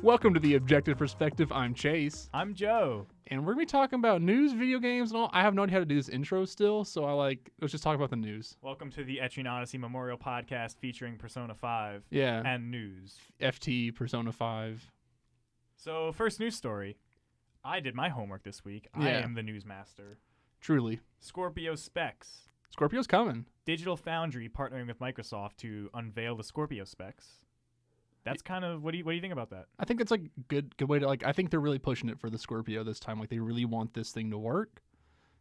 Welcome to The Objective Perspective. I'm Chase. I'm Joe. And we're going to be talking about news, video games, and all. I have no idea how to do this intro still, so let's just talk about the news. Welcome to the Etching Odyssey Memorial Podcast featuring Persona 5 Yeah. and news. FT, Persona 5. So, first news story. I did my homework this week. I am the newsmaster. Truly. Scorpio specs. Scorpio's coming. Digital Foundry partnering with Microsoft to unveil the Scorpio specs. That's kind of what do you think about that? I think it's like good way to I think they're really pushing it for the Scorpio this time. Like they really want this thing to work.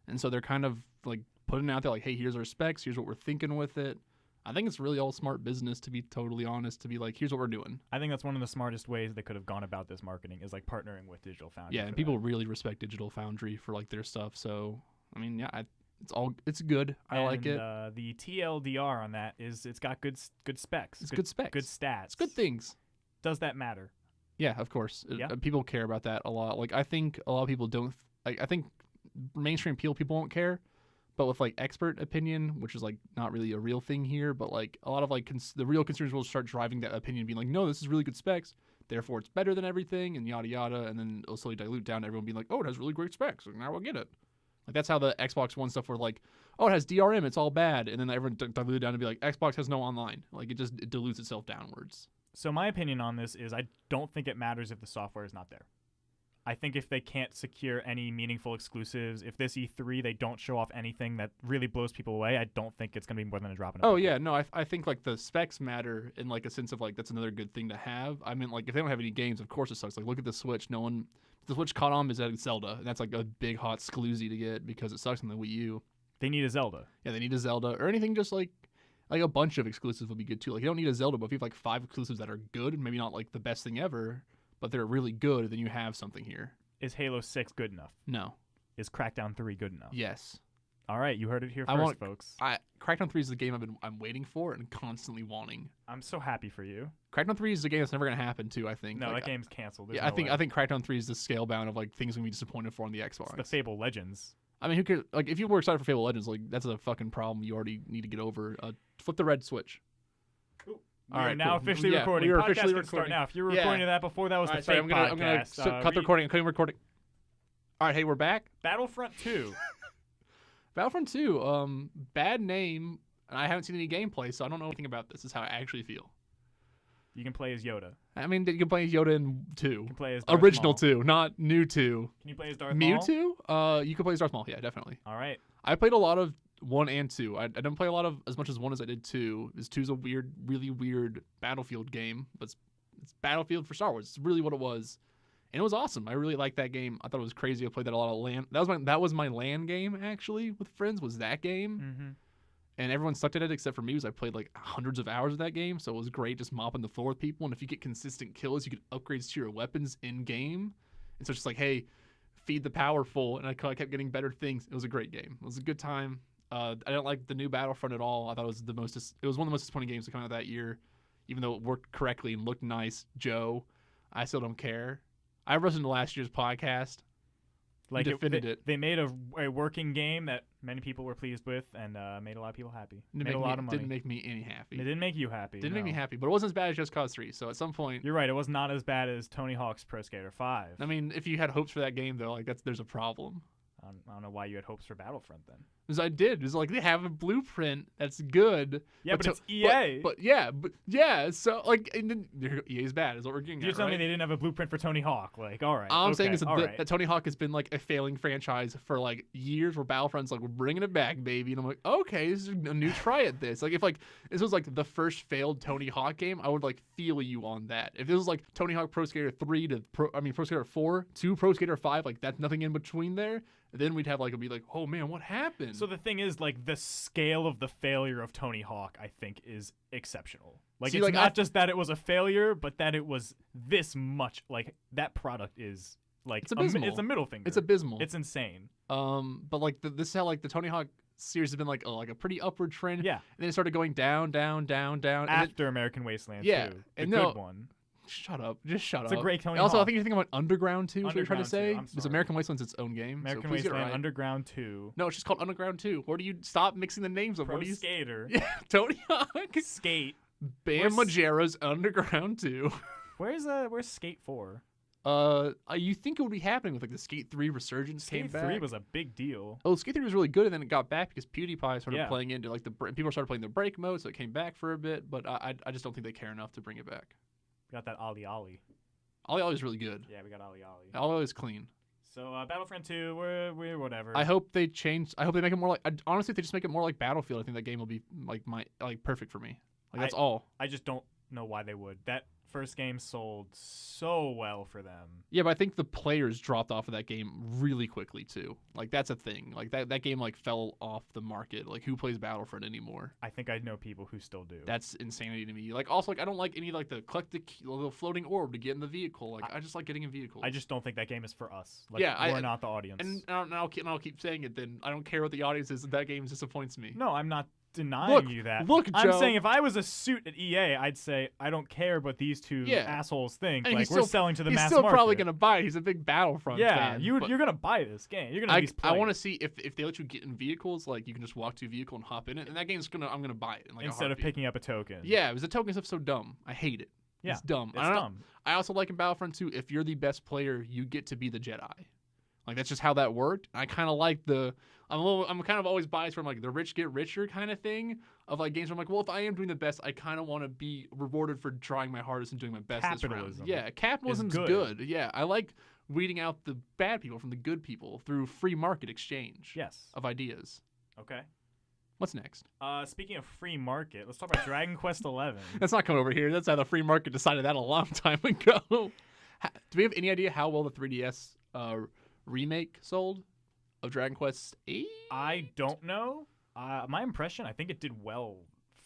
And so they're kind of like putting it out there like, hey, here's our specs, here's what we're thinking with it. I think it's really all smart business, to be totally honest, to be like, here's what we're doing. I think that's one of the smartest ways they could have gone about this marketing is like partnering with Digital Foundry. Yeah, and people really respect Digital Foundry for like their stuff. So, I mean, yeah, it's good. I like it. The TLDR on that is it's got good specs. It's good specs. Good stats. It's good things. Does that matter? Yeah, of course. Yeah. People care about that a lot. Like, I think a lot of people don't. I think mainstream people won't care, but with like expert opinion, which is like not really a real thing here, but like a lot of like the real consumers will start driving that opinion, being like, no, this is really good specs, therefore it's better than everything, and yada yada, and then it'll slowly dilute down to everyone being like, oh, it has really great specs, and now I'll get it. Like that's how the Xbox One stuff were like, oh, it has DRM, it's all bad, and then everyone diluted down to be like, Xbox has no online. Like it dilutes itself downwards. So my opinion on this is I don't think it matters if the software is not there. I think if they can't secure any meaningful exclusives, if this E3 they don't show off anything that really blows people away, I don't think it's going to be more than a drop in a bucket. Oh, yeah. No, I think like the specs matter in like a sense of like that's another good thing to have. I mean, like if they don't have any games, of course it sucks. Like look at the Switch. The Switch caught on is at Zelda, and that's like a big hot exclusive to get because it sucks on the Wii U. They need a Zelda. Yeah, they need a Zelda or anything just like a bunch of exclusives would be good too. Like you don't need a Zelda, but if you have like 5 exclusives that are good, maybe not like the best thing ever, but they're really good, then you have something here. Is Halo 6 good enough? No. Is Crackdown 3 good enough? Yes. All right, you heard it here first, folks. Crackdown 3 is the game I'm waiting for and constantly wanting. I'm so happy for you. Crackdown 3 is the game that's never going to happen too, I think. No, like, that game's canceled. I think Crackdown 3 is the scale bound of like things we be disappointed for on the Xbox. It's the Fable Legends. I mean, who could like if you were excited for Fable Legends, like that's a fucking problem you already need to get over. Flip the red switch. All right, now cool. Officially recording. We are Podcast officially can recording. Start now. If you were recording that before, that was the fake podcast. I'm gonna cut the recording. I'm cutting recording. All right, hey, we're back. Battlefront 2. Battlefront 2. Bad name, and I haven't seen any gameplay, so I don't know anything about this. This is how I actually feel. You can play as Yoda. I mean, you can play as Yoda in 2. You can play as Darth Original Maul. 2, not new 2. Can you play as Darth Maul? Mewtwo? You can play as Darth Maul, yeah, definitely. All right. I played a lot of 1 and 2. I didn't play a lot of as much as 1 as I did 2. Because 2's a weird, really weird Battlefield game, but it's Battlefield for Star Wars. It's really what it was. And it was awesome. I really liked that game. I thought it was crazy. I played that a lot of LAN. That was my LAN game actually with friends. Was that game? Mm-hmm. And everyone sucked at it except for me. Because I played like hundreds of hours of that game, so it was great just mopping the floor with people. And if you get consistent kills, you get upgrades to your weapons in game. And so it's just like, hey, feed the powerful. And I kept getting better things. It was a great game. It was a good time. I didn't like the new Battlefront at all. I thought it was one of the most disappointing games to come out that year, even though it worked correctly and looked nice. Joe, I still don't care. I listened to last year's podcast. Like defended it. They made a working game that many people were pleased with and made a lot of people happy. Made a lot of money. Didn't make me any happy. It didn't make you happy. Didn't make me happy, but it wasn't as bad as Just Cause 3. So at some point, you're right. It was not as bad as Tony Hawk's Pro Skater 5. I mean, if you had hopes for that game, though, like there's a problem. I don't know why you had hopes for Battlefront then. Because I did. It was like they have a blueprint that's good. Yeah, but it's EA. But yeah. So like, EA's bad. Is what we're getting. You're telling me they didn't have a blueprint for Tony Hawk? Like, all right. All I'm saying is that Tony Hawk has been like a failing franchise for like years. Where Battlefront's like, we're bringing it back, baby. And I'm like, okay, this is a new try at this. Like, if like this was like the first failed Tony Hawk game, I would like feel you on that. If this was like Tony Hawk Pro Skater 3 to Pro Skater 4 to Pro Skater 5, like that's nothing in between there. Then we'd have it'd be like, oh man, what happened? So the thing is, like, the scale of the failure of Tony Hawk, I think, is exceptional. Like, See, it's like, not just that it was a failure, but that it was this much. Like, that product is like it's abysmal. It's a middle finger. It's abysmal. It's insane. But like this is how like the Tony Hawk series has been like a pretty upward trend. Yeah. And then it started going down. After American Wasteland 2. The good one. Shut up. Just shut up. It's a great Tony Also, Hawk. I think you're thinking about Underground 2, is what you're trying to say. Because American Wasteland's its own game. American so Wasteland right. Underground 2. No, it's just called Underground 2. Or do you stop mixing the names up? Pro Skater. Yeah, Tony Hawk. Skate. Bam Margera's Underground 2. Where's Skate 4? You think it would be happening with like the Skate 3 resurgence came Skate back? 3 was a big deal. Oh, Skate 3 was really good, and then it got back because PewDiePie started Yeah. playing into like people started playing the break mode, so it came back for a bit. But I just don't think they care enough to bring it back. We got that Ollie Ollie. Ollie Ollie's really good. Yeah, we got Ollie Ollie. Ollie Ollie's clean. So Battlefront 2, we're whatever. I hope they change. I hope they make it more like. Honestly, if they just make it more like Battlefield, I think that game will be like perfect for me. Like that's all. I just don't know why they would. That first game sold so well for them. Yeah, but I think the players dropped off of that game really quickly too. Like that's a thing. Like that game like fell off the market. Like who plays Battlefront anymore? I think I know people who still do. That's insanity to me. Like also like I don't like any like the collect the little floating orb to get in the vehicle. Like I just like getting in vehicles. I just don't think that game is for us. Like, Yeah, we're not the audience. and I'll keep saying it. Then I don't care what the audience is. That game disappoints me. No, I'm not denying you that. Look, I'm Joe. saying if I was a suit at EA, I'd say I don't care what these two assholes think. And Like we're selling to the mass He's still market. probably gonna buy it. He's a big Battlefront fan. You're gonna buy this game. You're gonna at least play I want to it. see if they let you get in vehicles, like you can just walk to a vehicle and hop in it, and that game's I'm gonna buy it in, like, instead a of picking up a token. Yeah, it was the token stuff so dumb. I hate it. Yeah, it's dumb. It's dumb. I also like in Battlefront 2, if you're the best player, you get to be the Jedi. Like that's just how that worked. I kind of like I'm kind of always biased from like the rich get richer kind of thing of like games where I'm like, well, if I am doing the best, I kind of want to be rewarded for trying my hardest and doing my best this round. Yeah, capitalism's good. Yeah, I like weeding out the bad people from the good people through free market exchange of ideas. Okay. What's next? Speaking of free market, let's talk about Dragon Quest 11. That's not coming over here. That's how the free market decided that a long time ago. Do we have any idea how well the 3DS remake sold of Dragon Quest 8? I don't know. My impression, I think it did well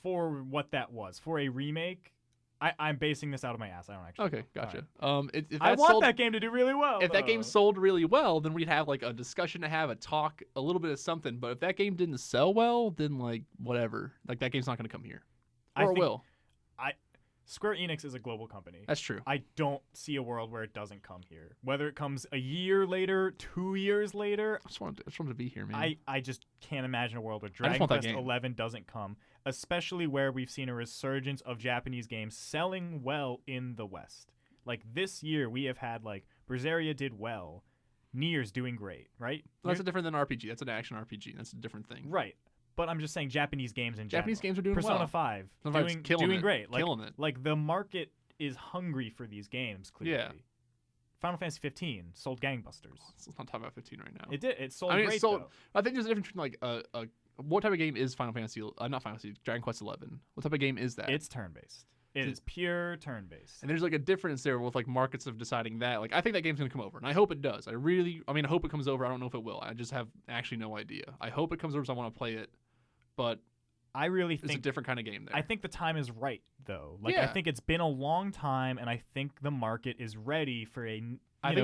for what that was. For a remake, I'm basing this out of my ass. I don't actually. Okay, gotcha. Right. If I want sold, that game to do really well. If that game sold really well, then we'd have like a discussion to have, a talk, a little bit of something. But if that game didn't sell well, then like whatever. Like that game's not going to come here, or it will. Square Enix is a global company. That's true. I don't see a world where it doesn't come here. Whether it comes a year later, 2 years later. I just want to be here, man. I just can't imagine a world where Dragon Quest 11 doesn't come, especially where we've seen a resurgence of Japanese games selling well in the West. Like this year, we have had like Berseria did well, Nier's doing great, right? Well, that's different than RPG. That's an action RPG. That's a different thing. Right. But I'm just saying Japanese games in general. Japanese games are doing Persona well. 5 doing great. Like, killing it. Like the market is hungry for these games, clearly. Yeah. Final Fantasy 15 sold gangbusters. Let's not talk about 15 right now. It did. It sold great, great, though. I think there's a difference between like what type of game is Final Fantasy? Not Final Fantasy. Dragon Quest 11. What type of game is that? It's turn-based. It is pure turn-based. And there's like a difference there with like markets of deciding that. Like I think that game's gonna come over, and I hope it does. I hope it comes over. I don't know if it will. I just have actually no idea. I hope it comes over because I want to play it, but I really think it's a different kind of game there. I think the time is right, though. Like I think it's been a long time, and I think the market is ready for I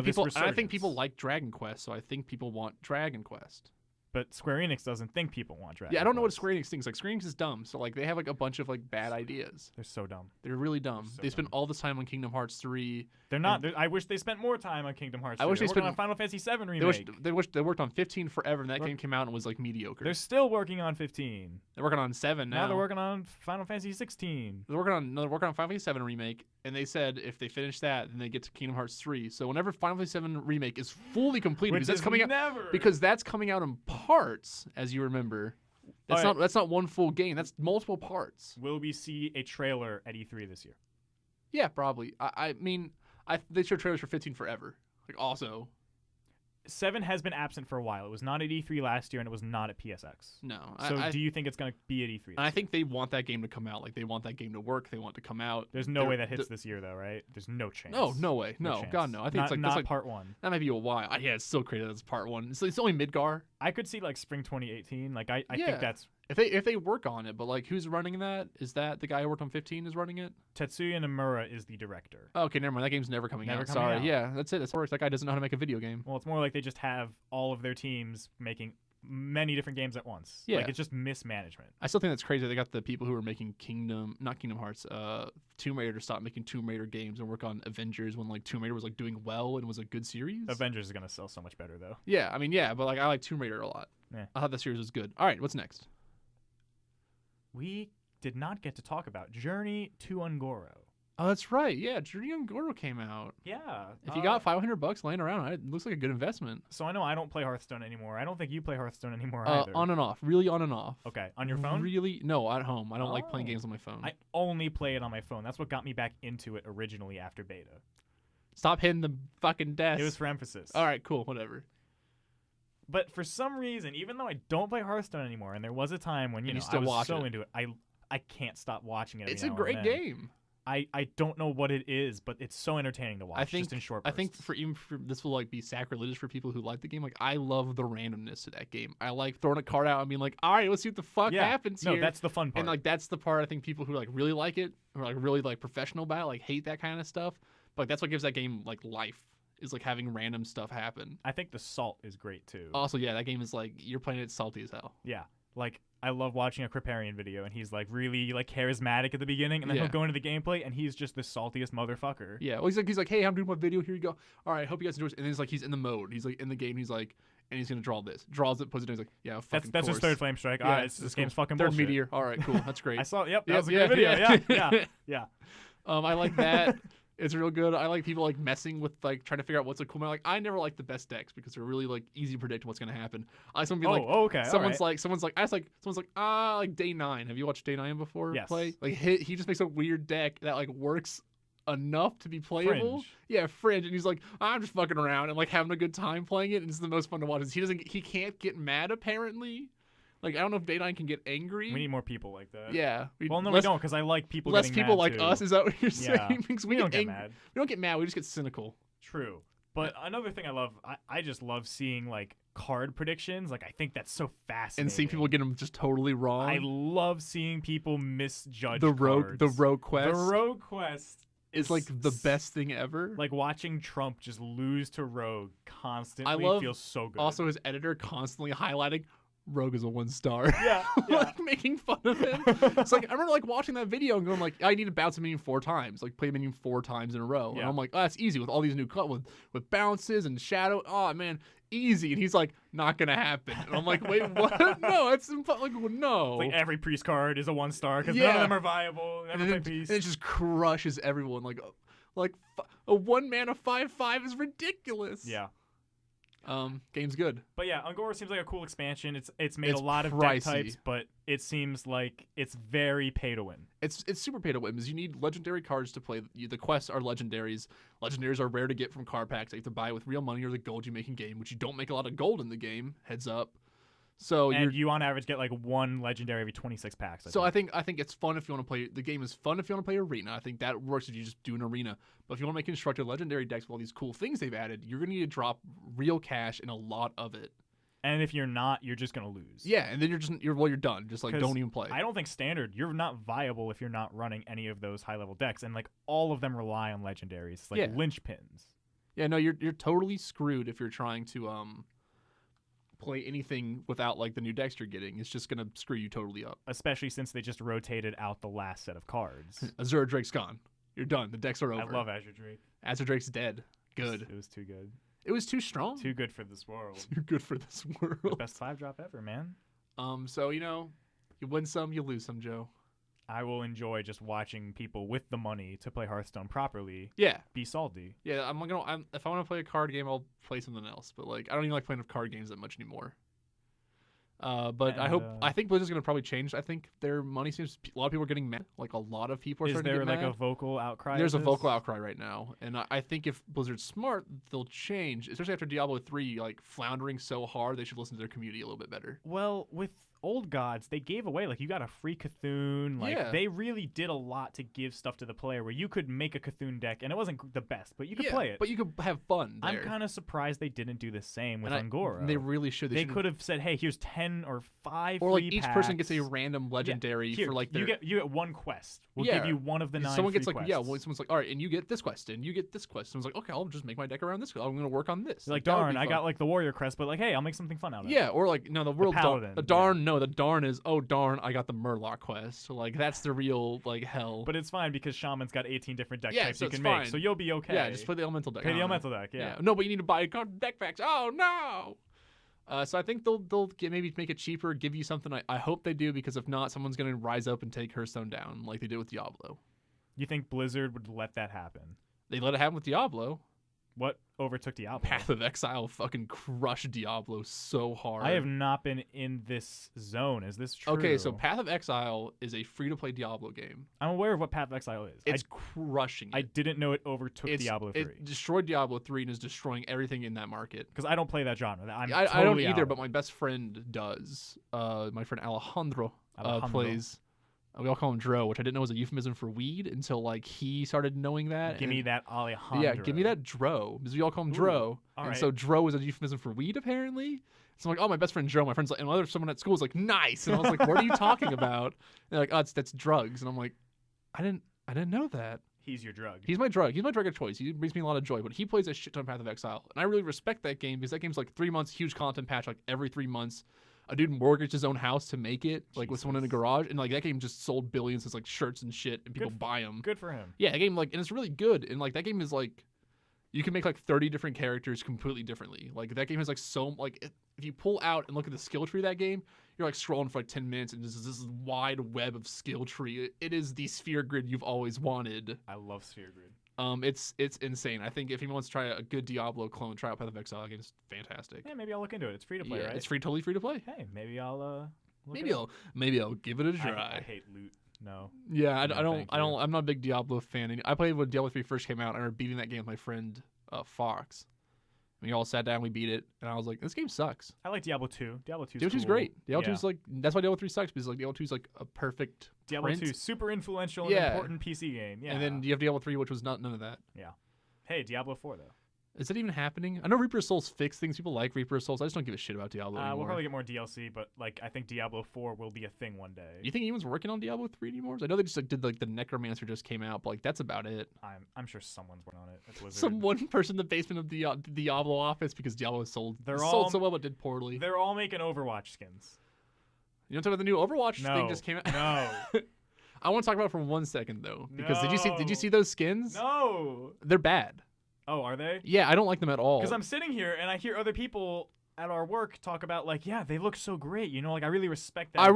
think people like Dragon Quest, so I think people want Dragon Quest. But Square Enix doesn't think people want Dragon Quest. Yeah, I don't know what Square Enix thinks. Like Square Enix is dumb, so like they have like a bunch of like bad ideas. They're so dumb. They're really dumb. They spend all this time on Kingdom Hearts 3. They're not. I wish they spent more time on Kingdom Hearts 3. I wish they spent on Final Fantasy 7 remake. They worked on 15 forever, and that game came out and was like mediocre. They're still working on 15. They're working on 7 now. Now they're working on Final Fantasy 16. They're working on Final Fantasy 7 remake, and they said if they finish that, then they get to Kingdom Hearts 3. So whenever Final Fantasy 7 remake is fully completed, because that's coming out in parts, as you remember. That's not one full game. That's multiple parts. Will we see a trailer at E3 this year? Yeah, probably. I mean, they showed trailers for 15 forever. Like also. 7 has been absent for a while. It was not at E3 last year, and it was not at PSX. No. So do you think it's going to be at E3 I think they want that game to come out. Like, they want that game to work. They want it to come out. There's no way that hits this year, though, right? There's no chance. No way. No. God, no. I think it's like part 1. That might be a why. Yeah, it's still created as part 1. It's only Midgar. I could see, like, spring 2018. Like, I think that's... If they work on it, but, like, who's running that? Is that the guy who worked on 15 is running it? Tetsuya Nomura is the director. Oh, okay, never mind. That game's never coming out. Sorry. Yeah, that's it. That's how it works. That guy doesn't know how to make a video game. Well, it's more like they just have all of their teams making many different games at once. Yeah. Like, it's just mismanagement. I still think that's crazy. They got the people who are making Tomb Raider to stop making Tomb Raider games and work on Avengers when, like, Tomb Raider was, like, doing well and was a good series. Avengers is going to sell so much better, though. Yeah, I mean, yeah, but, like, I like Tomb Raider a lot. Yeah. I thought the series was good. All right, what's next? We did not get to talk about Journey to Ungoro. Oh, that's right. Yeah, Dragoon Quest came out. Yeah. If you got $500 laying around, it looks like a good investment. So I know I don't play Hearthstone anymore. I don't think you play Hearthstone anymore either. On and off, really on and off. Okay, on your phone? Really? No, at home. I don't like playing Oh. games on my phone. I only play it on my phone. That's what got me back into it originally after beta. Stop hitting the fucking desk. It was for emphasis. All right, cool, whatever. But for some reason, even though I don't play Hearthstone anymore, and there was a time when And you I still was watch so it. into it, I can't stop watching it. It's every a now and great then. game. I don't know what it is, but it's so entertaining to watch. Just in short bursts. I think for this will like be sacrilegious for people who like the game. Like I love the randomness of that game. I like throwing a card out and being like, all right, let's see what the fuck happens no, here. that's the fun part. And like that's the part I think people who like really like it or like really like professional about it, like hate that kind of stuff. But like, that's what gives that game like life. Is like having random stuff happen. I think the salt is great too. Also, yeah, that game is like you're playing it salty as hell. Yeah, like I love watching a Kriparian video, and he's like really like charismatic at the beginning, and then he'll go into the gameplay, and he's just the saltiest motherfucker. Yeah, well, he's like, hey, I'm doing my video. Here you go. All right, hope you guys enjoy. And then he's like, he's in the mode. He's like in the game. He's like, and he's gonna draw this. Draws it, puts it down. He's like, yeah, fucking. That's his third flame strike. Yeah, All right, this game's fucking third bullshit. meteor. All right, cool. That's great. I saw. Yep, that Yep, was a great video. yeah. Yeah. I like that. It's real good. I like people like messing with like trying to figure out what's a cool man. Like I never like the best decks because they're really like easy to predict what's gonna happen. I like someone be like, okay. someone's like like Day 9. Have you watched Day 9 before? Yes. Play like he just makes a weird deck that like works enough to be playable. Fringe. Yeah, Fringe, and he's like, I'm just fucking around and like having a good time playing it. And it's the most fun to watch. He can't get mad apparently. Like I don't know if Day 9 can get angry. We need more people like that. Yeah. We don't, because I like people. Less getting people mad like too. us. Is that what you're Yeah. saying? Because We don't get mad. We don't get mad. We just get cynical. True. But another thing I love, I just love seeing like card predictions. Like I think that's so fascinating. And seeing people get them just totally wrong. I love seeing people misjudge the rogue quest. The rogue quest is like the best thing ever. Like watching Trump just lose to rogue constantly. I love feels so good. Also, his editor constantly highlighting rogue is a 1-star. Yeah. Like making fun of him. It's like I remember like watching that video and going like, I need to bounce a minion 4 times, like play a minion 4 times in a row. Yeah. And I'm like, oh, that's easy with all these new with bounces and shadow. Oh man, easy. And he's like, not gonna happen. And I'm like, wait, what? No, it's like no. It's like every priest card is a 1-star because none of them are viable. Never play priest. And it just crushes everyone. Like a 1-mana 5/5 is ridiculous. Yeah. Game's good. But yeah, Angora seems like a cool expansion. It's made It's a lot of pricey. deck types, but it seems like it's very pay to win. It's super pay to win because you need legendary cards to play. The quests are legendaries. Legendaries are rare to get from card packs. You have to buy with real money or the gold you make in game, which you don't make a lot of gold in the game. Heads up. So you on average get like 1 legendary every 26 packs. I think it's fun if you want to play. The game is fun if you want to play arena. I think that works if you just do an arena. But if you want to make constructed legendary decks with all these cool things they've added, you're gonna need to drop real cash and a lot of it. And if you're not, you're just gonna lose. Yeah, and then you're done. Just like don't even play. I don't think standard. You're not viable if you're not running any of those high level decks, and like all of them rely on legendaries. It's like linchpins. Yeah, no, you're totally screwed if you're trying to play anything without like the new decks you're getting. It's just gonna screw you totally up. Especially since they just rotated out the last set of cards. Azure Drake's gone. You're done. The decks are over. I love Azure Drake. Azure Drake's dead. Good. It was too good. It was too strong. Too good for this world. Too good for this world. The best 5-drop ever, man. So you win some, you lose some, Joe. I will enjoy just watching people with the money to play Hearthstone properly. Yeah. Be salty. Yeah, if I want to play a card game, I'll play something else. But like, I don't even like playing card games that much anymore. But I think Blizzard's gonna probably change. I think their money seems a lot of people are getting mad. Like a lot of people are starting to get mad. Is there like a vocal outcry? There's a vocal outcry right now, and I think if Blizzard's smart, they'll change. Especially after Diablo 3, like floundering so hard, they should listen to their community a little bit better. Well, with Old Gods, they gave away you got a free Cthulhu. They really did a lot to give stuff to the player where you could make a Cthulhu deck, and it wasn't the best, but you could play it. But you could have fun there. I'm kind of surprised they didn't do the same with Angora. They really should. They could have said, "Hey, here's 10 or 5 or like free each packs. person gets a random legendary for like their... you get 1 quest. We'll give you one of the 9 Someone gets free like quests. someone's like, all right, and you get this quest and you get this quest. Someone's like, okay, I'll just make my deck around this. I'm gonna work on this. You're like, darn, I got like the warrior crest, but like, hey, I'll make something fun out of it. Yeah, or like, no, the world paladin, the darn is, oh darn, I got the Murloc quest. So like that's the real like hell. But it's fine because Shaman's got 18 different deck types so you can fine. make, so you'll be okay. Yeah, just play the elemental deck. Play the elemental deck. Yeah. No, but you need to buy a card deck packs. Oh no. So I think they'll maybe make it cheaper, give you something. I hope they do, because if not, someone's gonna rise up and take Hearthstone down like they did with Diablo. You think Blizzard would let that happen? They let it happen with Diablo. What overtook Diablo? Path of Exile fucking crushed Diablo so hard. I have not been in this zone. Is this true? Okay, so Path of Exile is a free-to-play Diablo game. I'm aware of what Path of Exile is. It's crushing it. I didn't know it overtook Diablo 3. It destroyed Diablo 3 and is destroying everything in that market. Because I don't play that genre. I don't either, but my best friend does. My friend Alejandro. Plays. We all call him Dro, which I didn't know was a euphemism for weed until like he started knowing that. Give me that Alejandro. Yeah, give me that Dro, because we all call him Dro. So Dro is a euphemism for weed apparently. So I'm like, oh, my best friend Dro. My friend's like, and someone at school is like, nice. And I was like, what are you talking about? And they're like, oh, that's drugs. And I'm like, I didn't know that. He's your drug. He's my drug. He's my drug of choice. He brings me a lot of joy. But he plays a shit ton of Path of Exile, and I really respect that game because that game's like 3 months, huge content patch, like every 3 months. A dude mortgaged his own house to make it, like with someone in a garage, and like that game just sold billions as like shirts and shit, and people buy them. Good for him. Yeah, that game and it's really good, and like that game is like, you can make like 30 different characters completely differently. Like that game has like if you pull out and look at the skill tree of that game, you're like scrolling for like 10 minutes, and there's this wide web of skill tree. It is the sphere grid you've always wanted. I love sphere grid. It's insane. I think if anyone wants to try a good Diablo clone, try out Path of Exile. That game's fantastic. Yeah, maybe I'll look into it. It's free to play, right? It's totally free to play. Hey, maybe I'll maybe I'll give it a try. I hate loot. No. Yeah, I don't. I'm not a big Diablo fan. I played when Diablo 3 first came out. I remember beating that game with my friend Fox. We all sat down, we beat it, and I was like, this game sucks. I like Diablo 2. Diablo 2's Diablo 2's great. Diablo 2's like, that's why Diablo 3 sucks, because like Diablo 2's like a perfect Diablo 2 super influential and important PC game. Yeah. And then you have Diablo 3, which was none of that. Yeah. Hey, Diablo 4 though. Is it even happening? I know Reaper of Souls fixed things. People like Reaper of Souls. I just don't give a shit about Diablo anymore. We'll probably get more DLC, but like I think Diablo 4 will be a thing one day. You think anyone's working on Diablo 3 anymore? I know they just like did like the Necromancer just came out, but like that's about it. I'm sure someone's working on it. At Blizzard. Some one person in the basement of the Diablo office because Diablo sold so well but did poorly. They're all making Overwatch skins. You want to talk about the new Overwatch thing just came out? No. I want to talk about it for 1 second though, because did you see those skins? No. They're bad. Oh, are they? Yeah, I don't like them at all. Because I'm sitting here and I hear other people at our work talk about like, yeah, they look so great. You know, like I really respect that. I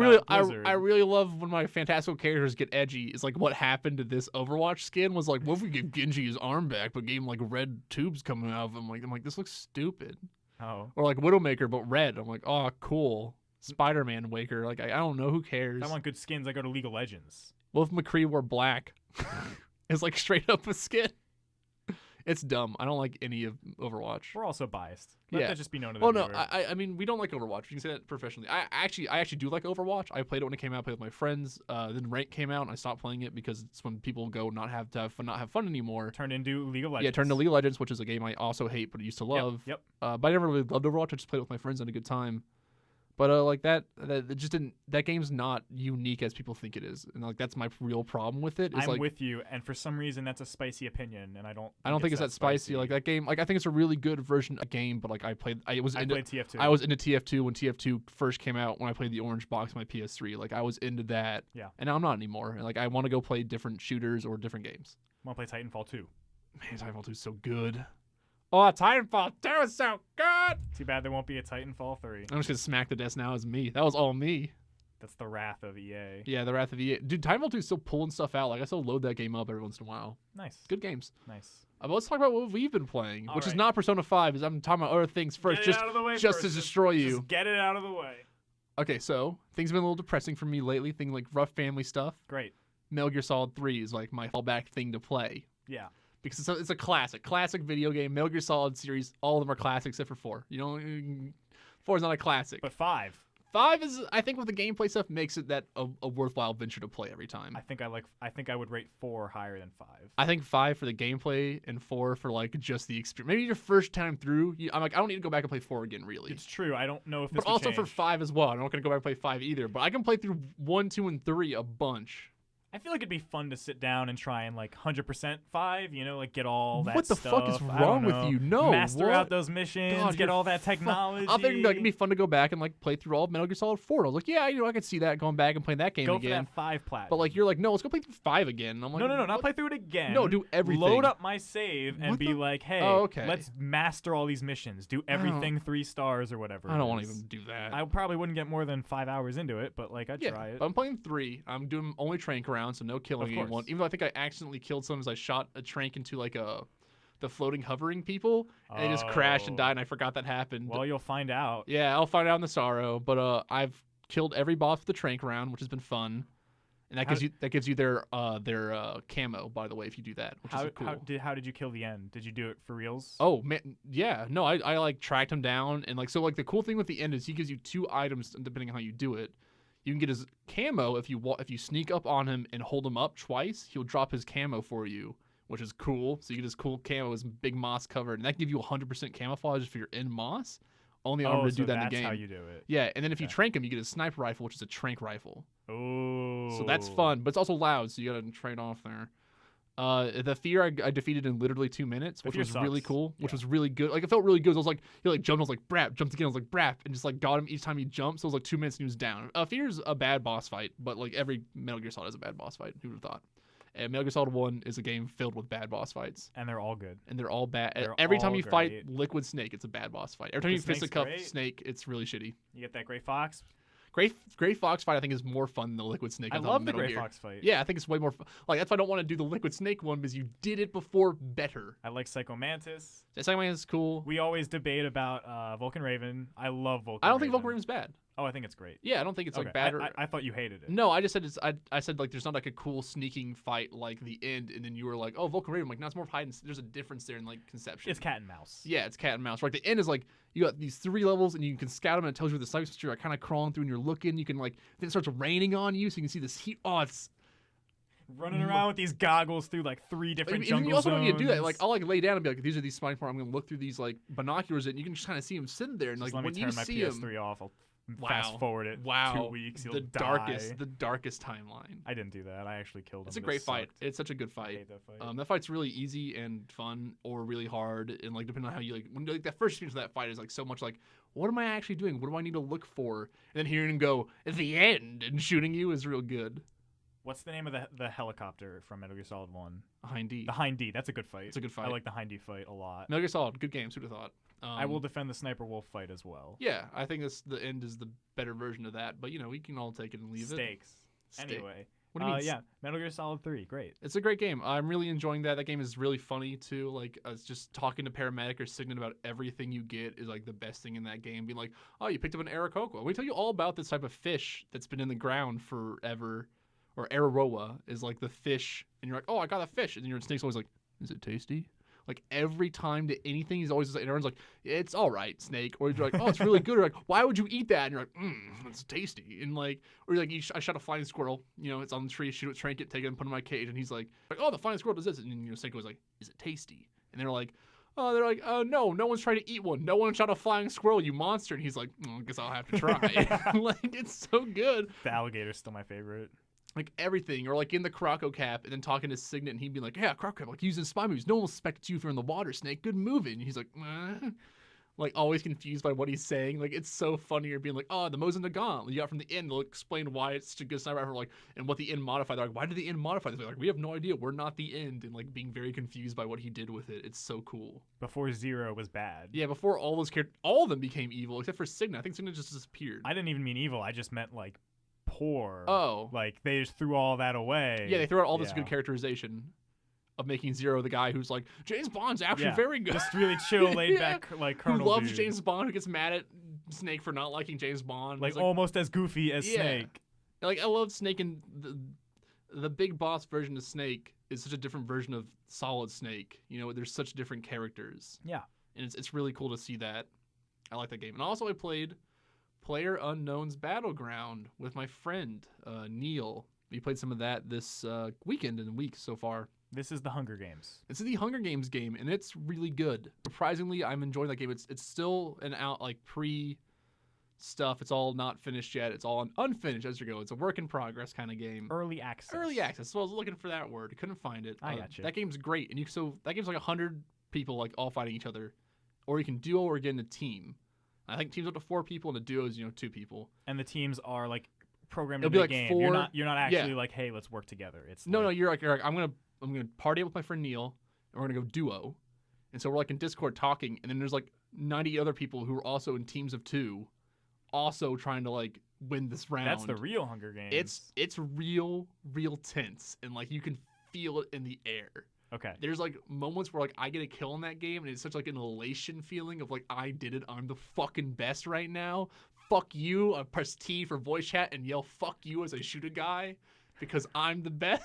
really love when my fantastical characters get edgy. It's like what happened to this Overwatch skin was like, what if we give Genji his arm back, but gave him like red tubes coming out of him? I'm like, this looks stupid. Oh. Or like Widowmaker, but red. I'm like, oh, cool. Spider-Man Waker. Like I don't know, who cares? If I want good skins, I go to League of Legends. Well, if McCree wore black, it's like straight up a skin. It's dumb. I don't like any of Overwatch. We're also biased. Let that just be known to them. Oh, no. I mean, we don't like Overwatch. You can say that professionally. I actually do like Overwatch. I played it when it came out. I played with my friends. Then Rank came out, and I stopped playing it because it's when people go not have fun anymore. Turned into League of Legends. Yeah, turned to League of Legends, which is a game I also hate, but I used to love. Yep. But I never really loved Overwatch. I just played it with my friends and had a good time. But like that just didn't. That game's not unique as people think it is, and like that's my real problem with it. I'm with you, and for some reason that's a spicy opinion, and I don't think it's that spicy. Like that game, like I think it's a really good version of a game, but like I played TF2. I was into TF2 when TF2 first came out. When I played the orange box on my PS3, like I was into that. Yeah. And now I'm not anymore. And like I want to go play different shooters or different games. I want to play Titanfall 2. Man, Titanfall 2 is so good. Oh, Titanfall 2 is so good. Too bad there won't be a Titanfall 3. I'm just gonna smack the desk now as me. That was all me. That's the wrath of EA. Yeah, the wrath of EA. Dude, Titanfall 2 is still pulling stuff out. Like I still load that game up every once in a while. Nice. Good games. Nice. But let's talk about what we've been playing, which is not Persona 5. Is I'm talking about other things first, just to destroy you. Just get it out of the way. Okay, so things have been a little depressing for me lately. Things like rough family stuff. Great. Metal Gear Solid 3 is like my fallback thing to play. Yeah. Because it's a classic video game. Metal Gear Solid series, all of them are classics except for 4. You know, 4 is not a classic. But 5. 5 is, I think, with the gameplay stuff, makes it a worthwhile venture to play every time. I think I would rate 4 higher than 5. I think 5 for the gameplay and 4 for like just the experience. Maybe your first time through, I'm like, I don't need to go back and play 4 again, really. It's true. I don't know if this But also for 5 as well. I'm not going to go back and play 5 either. But I can play through 1, 2, and 3 a bunch. I feel like it'd be fun to sit down and try and like 100% 5, you know, like get all that What the stuff. fuck is wrong with you? No, master out those missions, get all that technology. I think it'd be fun to go back and like play through all of Metal Gear Solid 4. I was like, yeah, I could see that going back and playing that game again. Go for that 5 platinum. But like you're like, no, let's go play through 5 again. And I'm like, no, not play through it again. No, do everything. Load up my save and be like, hey, okay, let's master all these missions. Do everything 3 stars or whatever. I don't want to even do that. I probably wouldn't get more than 5 hours into it, but like I'd try it. I'm playing 3. I'm doing only train round, so no killing Of anyone. course. Even though I think I accidentally killed someone as I shot a trank into like the floating hovering people, and they just crashed and died, and I forgot that happened. Well, you'll find out. Yeah, I'll find out in the sorrow. But I've killed every boss with the trank round, which has been fun. And that gives you their camo, by the way, if you do that, which is cool. How did you kill the end? Did you do it for reals? Oh man, yeah, no, I like tracked him down, and like, so like the cool thing with the end is he gives you 2 items depending on how you do it. You can get his camo if you sneak up on him and hold him up twice, he'll drop his camo for you, which is cool. So you get his cool camo, his big moss covered, and that gives you 100% camouflage if you're in moss. Only armor to do that in the game. That's how you do it. Yeah, and then if you trank him, you get a sniper rifle, which is a trank rifle. Oh. So that's fun, but it's also loud, so you gotta trade off there. The fear I defeated in literally 2 minutes, which was really cool, which was really good. Like, it felt really good. I was like, he like jumped, I was like, brap, jumped again, I was like, brap, and just like got him each time he jumped. So it was like 2 minutes and he was down. Fear's a bad boss fight, but like every Metal Gear Solid is a bad boss fight. Who would have thought? And Metal Gear Solid 1 is a game filled with bad boss fights. And they're all good. And they're all bad. They're every time all you great. fight Liquid Snake, it's a bad boss fight. Every time you fist-a-cuff Snake, it's really shitty. You get that Gray Fox? Gray Fox fight, I think, is more fun than the Liquid Snake. I love the Gray Fox fight. Yeah, I think it's way more fun. Like, that's why I don't want to do the Liquid Snake one, because you did it before better. I like Psycho Mantis. Psycho Mantis is cool. We always debate about Vulcan Raven. I love Vulcan Raven. I don't think Vulcan Raven's bad. Oh, I think it's great. Yeah, I don't think it's like bad. I thought you hated it. No, I just said I said like there's not like a cool sneaking fight like the end, and then you were like, oh, Vulcan Raven. I'm like, no, it's more hide and there's a difference there in like conception. It's cat and mouse. Yeah, it's cat and mouse. Right, the end is like you got these 3 levels, and you can scout them, and it tells you where the snipers are like kind of crawling through, and you're looking. You can like then it starts raining on you, so you can see this heat. Oh, it's running around with these goggles through like 3 different jungle zones. You also don't need to do that. Like, I'll like lay down and be like, these are these spine parts. I'm gonna look through these like binoculars, and you can just kind of see them sitting there. And just like when you see them, PS3 off, I'll fast forward it 2 weeks. You'll the darkest timeline. I didn't do that. I actually killed him. It's a great fight. It's such a good fight. I hate that fight. That fight's really easy and fun, or really hard, and like depending on how you like. When like that first experience of that fight is like so much like, what am I actually doing? What do I need to look for? And then hearing him go at the end and shooting you is real good. What's the name of the helicopter from Metal Gear Solid 1? Hind D. The Hind D. That's a good fight. It's a good fight. I like the Hind D fight a lot. Metal Gear Solid, good games. Who'd have thought? I will defend the Sniper Wolf fight as well. Yeah, I think the end is the better version of that. But, you know, we can all take it and leave Stakes. it. Anyway. What do you mean? Yeah, Metal Gear Solid 3. Great. It's a great game. I'm really enjoying that. That game is really funny, too. Like, it's just talking to Paramedic or Signet about everything you get is, like, the best thing in that game. Being like, oh, you picked up an Aarakocra. We tell you all about this type of fish that's been in the ground forever. Or Araroa is, like, the fish. And you're like, oh, I got a fish. And your snake's always like, is it tasty? Like, every time to anything, he's always like, and everyone's like, it's all right, Snake. Or you're like, oh, it's really good. Or like, why would you eat that? And you're like, it's tasty. And like, or you're like, I shot a flying squirrel. You know, it's on the tree. Shoot it, trank it, take it, and put it in my cage. And he's like, oh, the flying squirrel does this. And you know, Snake was like, is it tasty? And they're like, oh, no one's trying to eat one. No one shot a flying squirrel, you monster. And he's like, I guess I'll have to try. Like, it's so good. The alligator's still my favorite. Like everything, or like in the Croco cap, and then talking to Signet, and he'd be like, yeah, Croco cap, like using spy moves. No one will suspect you if you're in the water, Snake. Good moving. And he's like, like always confused by what he's saying. Like, it's so funny. You're being like, oh, the Mosin Nagant. You got from the end, they'll explain why it's such a good sniper rifle, like, and what the end modified. They're like, why did the end modify this? They're like, we have no idea. We're not the end. And like being very confused by what he did with it. It's so cool. Before Zero was bad. Yeah, before all those characters, all of them became evil, except for Signet. I think Signet just disappeared. I didn't even mean evil. I just meant like poor. Oh. Like, they just threw all that away. Yeah, they threw out all this good characterization of making Zero the guy who's like, James Bond's actually very good. Just really chill, laid back, like Colonel who loves dude. James Bond, who gets mad at Snake for not liking James Bond. Like almost as goofy as Snake. Like, I love Snake, and the big boss version of Snake is such a different version of Solid Snake. You know, there's such different characters. Yeah. And it's really cool to see that. I like that game. And also I played PlayerUnknown's Battleground with my friend, Neil. We played some of that this weekend and week so far. This is the Hunger Games. It's the Hunger Games game, and it's really good. Surprisingly, I'm enjoying that game. It's still an out, like, pre-stuff. It's all not finished yet. It's all unfinished as you go. It's a work in progress kind of game. Early access. Early access. So I was looking for that word. Couldn't find it. I got you. That game's great. And that game's like 100 people, like, all fighting each other. Or you can duo or get in a team. I think teams up to 4 people, and a duo is 2 people. And the teams are like programmed It'll into be the like game. 4, You're not actually like, hey, let's work together. It's no. You're like I'm gonna party up with my friend Neil, and we're gonna go duo. And so we're like in Discord talking, and then there's like 90 other people who are also in teams of 2, also trying to like win this round. That's the real Hunger Games. It's real tense, and like you can feel it in the air. Okay. There's like moments where like I get a kill in that game, and it's such like an elation feeling of like I did it. I'm the fucking best right now. Fuck you. I press T for voice chat and yell "fuck you" as I shoot a guy because I'm the best.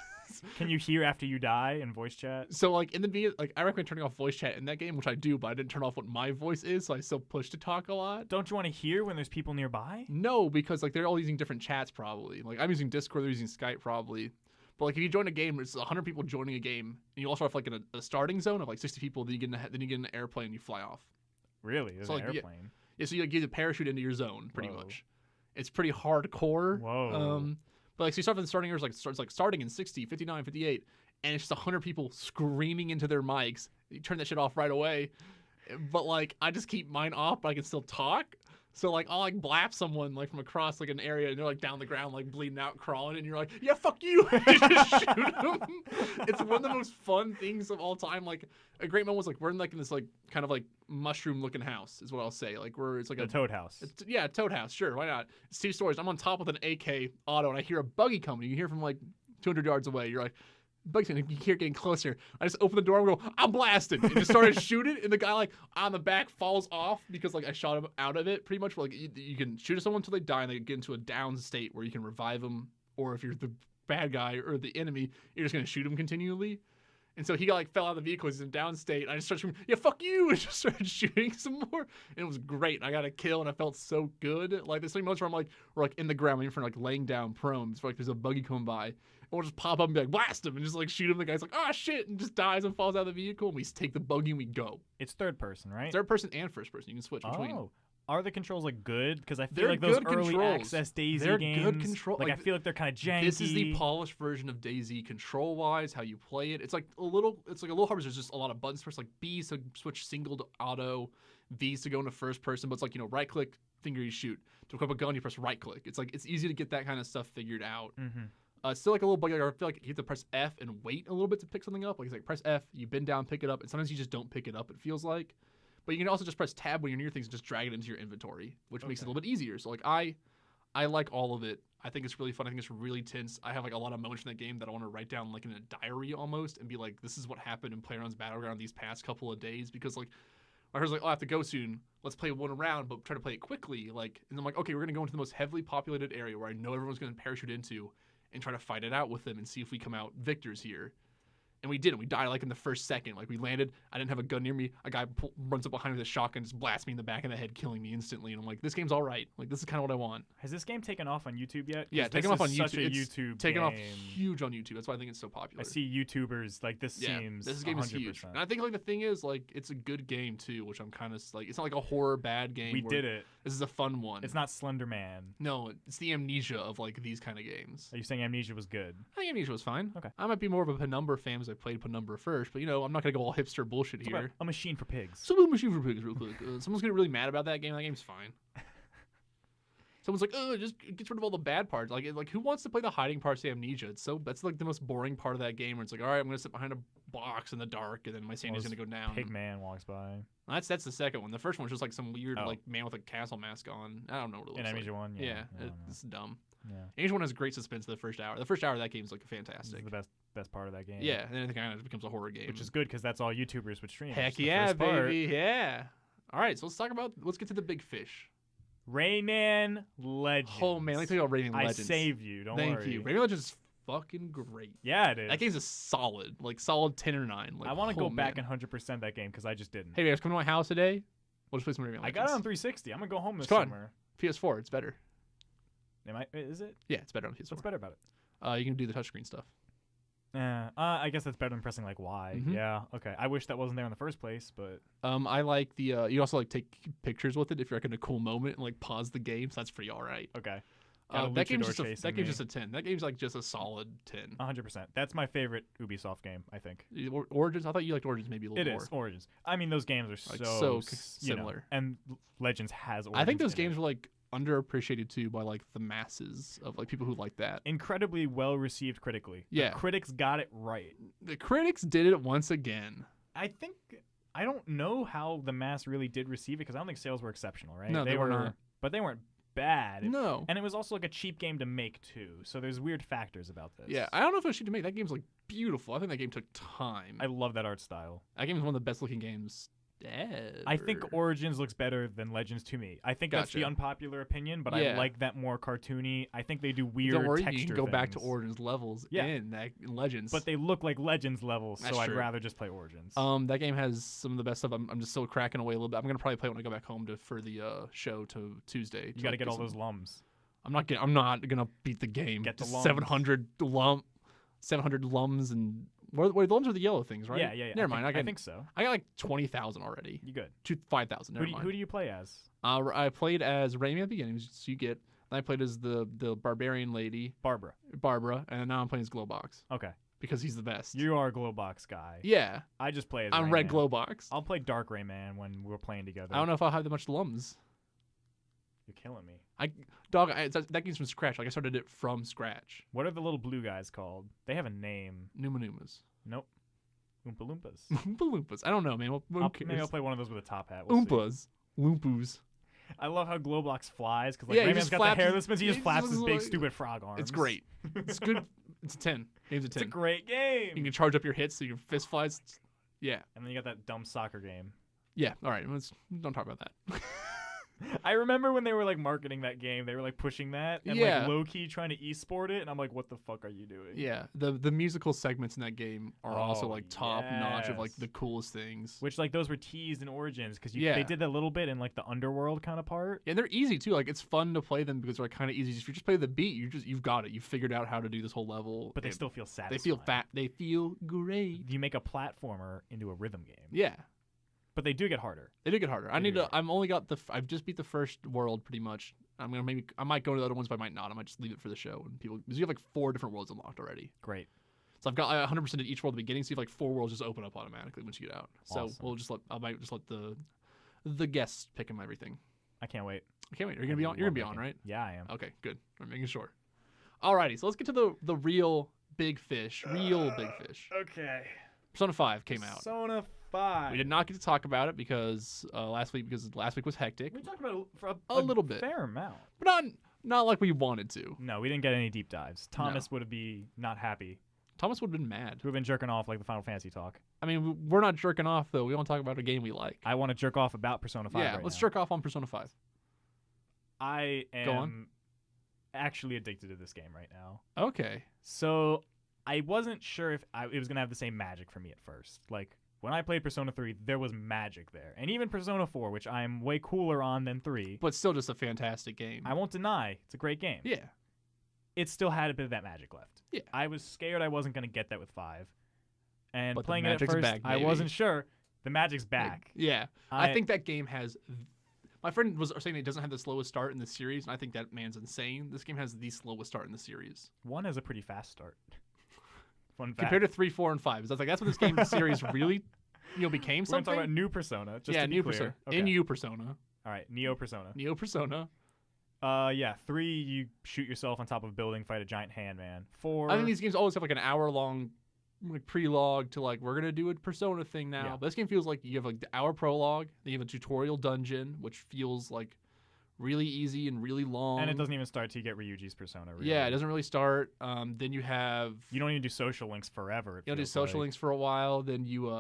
Can you hear after you die in voice chat? So like in the beginning, like I recommend turning off voice chat in that game, which I do, but I didn't turn off what my voice is, so I still push to talk a lot. Don't you want to hear when there's people nearby? No, because like they're all using different chats probably. Like I'm using Discord, they're using Skype probably. But like if you join a game, it's 100 people joining a game, and you also have like a starting zone of like 60 people. Then you get in an airplane and you fly off. Really? There's So, an like, airplane. Yeah, so you like, get a parachute into your zone pretty Whoa. much. It's pretty hardcore. Whoa. But like so you start from the starting areas, like starts like starting in 60, 59, 58, and it's just 100 people screaming into their mics. You turn that shit off right away. But like I just keep mine off, but I can still talk. So like I'll like blap someone like from across like an area, and they're like down the ground like bleeding out, crawling, and you're like, yeah, fuck you. You just shoot them. It's one of the most fun things of all time. Like a great moment was like we're in like in this like kind of like mushroom looking house is what I'll say. Like it's like The a Toad House. yeah, Toad House, sure, why not? It's 2 stories. I'm on top with an AK auto, and I hear a buggy coming. You hear from like 200 yards away. You're like, buggy's coming. You hear it getting closer. I just open the door and go, I'm blasted, and just started shooting. And the guy like on the back falls off because like I shot him out of it. Pretty much, like you can shoot someone until they die, and they get into a down state where you can revive them, or if you're the bad guy or the enemy, you're just gonna shoot them continually. And so he got like fell out of the vehicle. He's in down state. And I just started shooting, yeah, fuck you, and just started shooting some more. And it was great. I got a kill, and I felt so good. Like there's some moments where we're like in the ground, waiting for like laying down prone. It's like there's a buggy coming by, and we'll just pop up and be like blast him, and just like shoot him. The guy's like, oh shit, and just dies and falls out of the vehicle. And we take the buggy and we go. It's third person, right? Third person and first person. You can switch between. Oh. Are the controls like good? Because I feel They're like those good early controls. access Daisy They're games, good control. like I feel like they're kind of janky. This is the polished version of DayZ control wise, how you play it. It's like a little hard. There's just a lot of buttons first, like B's to switch single to auto, V's to go into first person. But it's like right click, finger you shoot. To equip a gun, you press right click. It's like it's easy to get that kind of stuff figured out. Mm-hmm. Still like a little buggy. I feel like you have to press F and wait a little bit to pick something up. Like it's like press F, you bend down, pick it up, and sometimes you just don't pick it up. It feels like. But you can also just press tab when you're near things and just drag it into your inventory, which makes it a little bit easier. So like I like all of it. I think it's really fun. I think it's really tense. I have like a lot of moments in that game that I want to write down like in a diary almost and be like, this is what happened in PlayerUnknown's Battleground these past couple of days. Because like I was like, oh, I have to go soon. Let's play one round, but try to play it quickly. Like, and I'm like, okay, we're gonna go into the most heavily populated area where I know everyone's gonna parachute into, and try to fight it out with them and see if we come out victors here. And we didn't. We died like in the first second. Like we landed. I didn't have a gun near me. A guy runs up behind me with a shotgun, just blasts me in the back of the head, killing me instantly. And I'm like, this game's all right. Like this is kind of what I want. Has this game taken off on YouTube yet? Yeah, taken off on YouTube. Such a YouTube taken game. off huge on YouTube. That's why I think it's so popular. I see YouTubers like this seems. This game 100%. is huge. And I think like the thing is like it's a good game too, which I'm kind of like. It's not like a horror bad game. We did it. This is a fun one. It's not Slender Man. No, it's the Amnesia of like these kind of games. Are you saying Amnesia was good? I think Amnesia was fine. Okay. I might be more of a Penumbra fan as I played Penumbra first, but you know I'm not gonna go all hipster bullshit It's here. about a machine for pigs. So a machine for pigs real quick. Someone's getting really mad about that game. That game's fine. Someone's like, oh, it just gets rid of all the bad parts. Like who wants to play the hiding parts of Amnesia? That's like the most boring part of that game where it's like, all right, I'm gonna sit behind a box in the dark and then my sanity's gonna go down. Pigman walks by. That's the second one. The first one's just like some weird like man with a castle mask on. I don't know what it looks In like. Amnesia 1? Yeah. It's dumb. Yeah. Amnesia 1 has great suspense the first hour. The first hour of that game is like This fantastic. is the best part of that game. Yeah, and then I think it becomes a horror game. Which is good because that's all YouTubers would stream. Heck The yeah, first part. baby. Yeah. All right, so let's get to the big fish. Rayman Legends. Oh man, let me tell you about Rayman Legends. I saved you. Don't Thank worry. you. Rayman Legends is fucking great. Yeah, it is. That game's a solid 10 or 9. Like, I want to go back man. and 100% that game because I just didn't. Hey guys, come to my house today. We'll just play some Rayman Legends. I got it on 360. I'm gonna go home this It's fun. summer. PS4. It's better. Is it? Yeah, it's better on PS4. What's better about it? You can do the touchscreen stuff. I guess that's better than pressing like Y. Mhm. Yeah. Okay. I wish that wasn't there in the first place, but I like the you also like take pictures with it if you're like in a cool moment and like pause the game. So that's pretty all right. okay. Got a That game's luchador just chasing me. just a 10. That game's like just a solid 10. 100%. That's my favorite Ubisoft game, I think. Origins. I thought you liked Origins maybe a little It more. is Origins. I mean, those games are Like, so similar. and Legends has Origins. I think those in it. games were like underappreciated too by like the masses of like people who like that. Incredibly well received critically. Yeah. The critics got it right. The critics did it once again. I don't know how the mass really did receive it because I don't think sales were exceptional, right? No, they were not. But they weren't bad. No. And it was also like a cheap game to make too. So there's weird factors about this. Yeah, I don't know if it was cheap to make. That game's like beautiful. I think that game took time. I love that art style. That game is one of the best looking games ever. I think Origins looks better than Legends to me. I think that's the Gotcha. unpopular opinion, but Yeah. I like that more cartoony. I think they do weird Don't worry, texture you can go back to things. Origins levels Yeah. in Legends. But they look like Legends levels, That's so I'd true. rather just play Origins. That game has some of the best stuff. I'm just still cracking away a little bit. I'm gonna probably play it when I go back home for the show to Tuesday. You got to get all those lums. I'm not gonna beat the game. Get the Just lums. 700 lums and wait, the lums are the yellow things, right? Yeah. Never mind. I think so. I got like 20,000 already. You good? 5,000. Never Who mind. do you play as? I played as Raimi at the beginning, so you get. Then I played as the barbarian lady, Barbara. and now I'm playing as Glowbox Okay. because he's the best. You are a Glowbox guy. Yeah, I just play as I'm Rayman. Red Glowbox. I'll play Dark Rayman when we're playing together. I don't know if I'll have that much lums. You're killing me. That game's from scratch. Like I started it from scratch. What are the little blue guys called? They have a name. Numa Numas. Nope. Oompa Loompas. Oompa Loompas. I don't know, man. Maybe I'll play one of those with a top hat. We'll see. Oompas. Loompoos. I love how Glowbox flies because like Yeah, he Rayman's just got flaps the his- hairless bits. He just he flaps just his big like- stupid frog arms. It's great. It's good. It's a 10. Game's a 10. It's a great game. You can charge up your hits so your fist flies. Yeah. And then you got that dumb soccer game. Yeah. All right. Don't talk about that. I remember when they were like marketing that game, they were like pushing that and Yeah. like low key trying to esport it, and I'm like, what the fuck are you doing? Yeah. The musical segments in that game are also Oh, like top notch of like yes. the coolest things. Which like those were teased in Origins because Yeah. they did that little bit in like the underworld kind of part. And they're easy too. Like it's fun to play them because they're kind of easy. If you just play the beat, you've got it. You've figured out how to do this whole level. But they and still feel satisfying. They feel fat. They feel great. You make a platformer into a rhythm game. Yeah. But they do get harder. They do get harder. They do get I've only got I've just beat the first world pretty much. I might go to the other ones, but I might not. I might just leave it for the show and people because you have like 4 different worlds unlocked already. Great. So I've got 100% of each world at the beginning. So you have like 4 worlds just open up automatically once you get out. So Awesome. I might just let the guests pick them everything. I can't wait. I can't wait. You're gonna be on. You're gonna be on, right? Yeah, I am. Okay, good. I'm making sure. Alrighty, so let's get to the real big fish. Real big fish. Okay. Persona 5 came out. Persona 5. We did not get to talk about it because last week was hectic, We talked about it for A little bit. fair amount. but not like we wanted to. No, we didn't get any deep dives. Thomas would be not happy. Thomas would have been mad. We've been jerking off like the Final Fantasy talk. I mean, we're not jerking off though. We want to talk about a game we like. I want to jerk off about Persona 5 Yeah, right let's now. jerk off on Persona 5. I Go on. am actually addicted to this game right now. Okay. So I wasn't sure if it was going to have the same magic for me at first. Like, when I played Persona 3, there was magic there. And even Persona 4, which I'm way cooler on than 3, But still just a fantastic game. I won't deny it's a great game. Yeah. It still had a bit of that magic left. Yeah. I was scared I wasn't going to get that with 5. And But the playing it at magic's first, back, I baby. wasn't sure. The magic's back. Yeah. I think that game has. My friend was saying it doesn't have the slowest start in the series, and I think that man's insane. This game has the slowest start in the series 1 has a pretty fast start. Fun fact. compared to 3, 4, and 5. That's that's what this game series really, became We're going to something. talk about new Persona. Just yeah, to be new clear. Persona. Okay. In New Persona. All right, Neo Persona. Neo Persona. Yeah, 3, you shoot yourself on top of a building, fight a giant hand man. 4, I think these games always have like an hour-long like pre-log to like we're gonna do a Persona thing now. Yeah. But this game feels like you have like the hour prologue, then you have a tutorial dungeon, which feels like really easy and really long. and it doesn't even start till you get Ryuji's Persona. Really. Yeah, it doesn't really start. Then you have You don't even do social links forever. you do social links for a while. Then you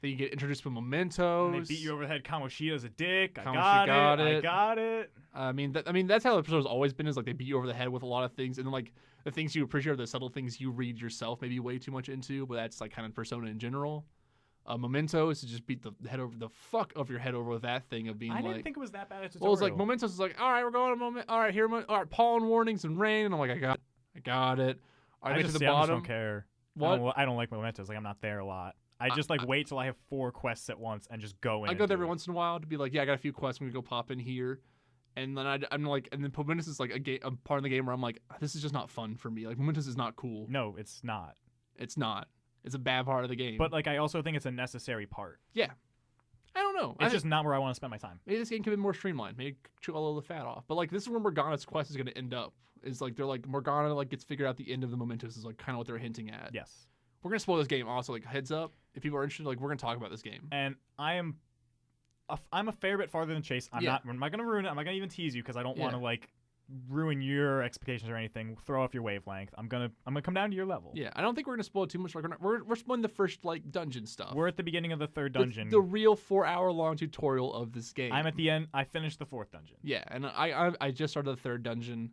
get introduced to mementos. And they beat you over the head. Kamoshida's a dick. I Kamoshi got got it. I it. got it. I mean that's how the Persona's always been. Is like they beat you over the head with a lot of things, and then like the things you appreciate are the subtle things you read yourself maybe way too much into. But that's like kind of Persona in general. Memento is to just beat the fuck of your head over with that thing of being I like. didn't think it was that bad a tutorial. Well, it's like Mementos is like, all right, we're going to moment. All right, all right, pollen warnings and rain. And I'm like, I got it. All right, I get to just the I just bottom. don't care. What? I don't like Mementos. Like I'm not there a lot. I just like wait till I have 4 quests at once and just go in. I and go there do every it. once in a while to be like, yeah, I got a few quests. I'm gonna go pop in here, and then I'm like, and then Mementos is like a part of the game where I'm like, this is just not fun for me. Like Mementos is not cool. No, it's not. It's not. It's a bad part of the game. But like I also think it's a necessary part. yeah, I don't know. It's just not where I want to spend my time. maybe this game could be more streamlined. Maybe chew all of the fat off. But like this is where Morgana's quest is gonna end up. Is like they're like Morgana like gets figured out at the end of the Mementos is like kind of what they're hinting at. Yes. We're gonna spoil this game also. Like heads up, if people are interested, like we're gonna talk about this game. And I am I'm a fair bit farther than Chase. I'm not gonna ruin it. I'm not gonna even tease you because I don't want to like ruin your expectations or anything. Throw off your wavelength. I'm gonna come down to your level. Yeah, I don't think we're gonna spoil too much. Like we're spoiling the first like dungeon stuff. We're at the beginning of the third dungeon. The real 4-hour-long tutorial of this game. I'm at the end. I finished the fourth dungeon. Yeah, and I just started the third dungeon.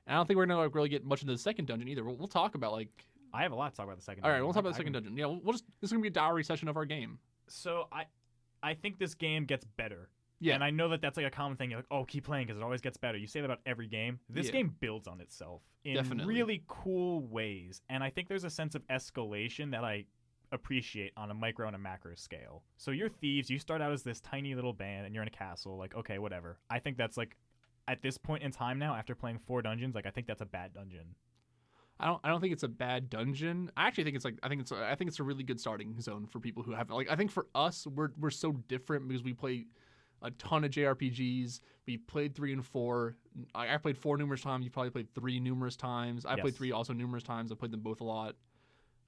And I don't think we're gonna like really get much into the second dungeon either. We'll talk about like. I have a lot to talk about the second. All right, dungeon. we'll talk about the second dungeon. Yeah, we'll just this is gonna be a diary session of our game. So I think this game gets better. Yeah. And I know that that's like a common thing. You're like, oh, keep playing because it always gets better. You say that about every game. This game builds on itself in really cool ways. And I think there's a sense of escalation that I appreciate on a micro and a macro scale. So you're thieves. You start out as this tiny little band and you're in a castle. Like, okay, whatever. I think that's like, at this point in time now, after playing 4 dungeons, like I think that's a bad dungeon. I don't think it's a bad dungeon. I actually think it's like I think it's a really good starting zone for people who have like I think for us we're so different because we play a ton of JRPGs. We played 3 and 4. I played 4 numerous times. You probably played 3 numerous times. I played 3 also numerous times. I played them both a lot.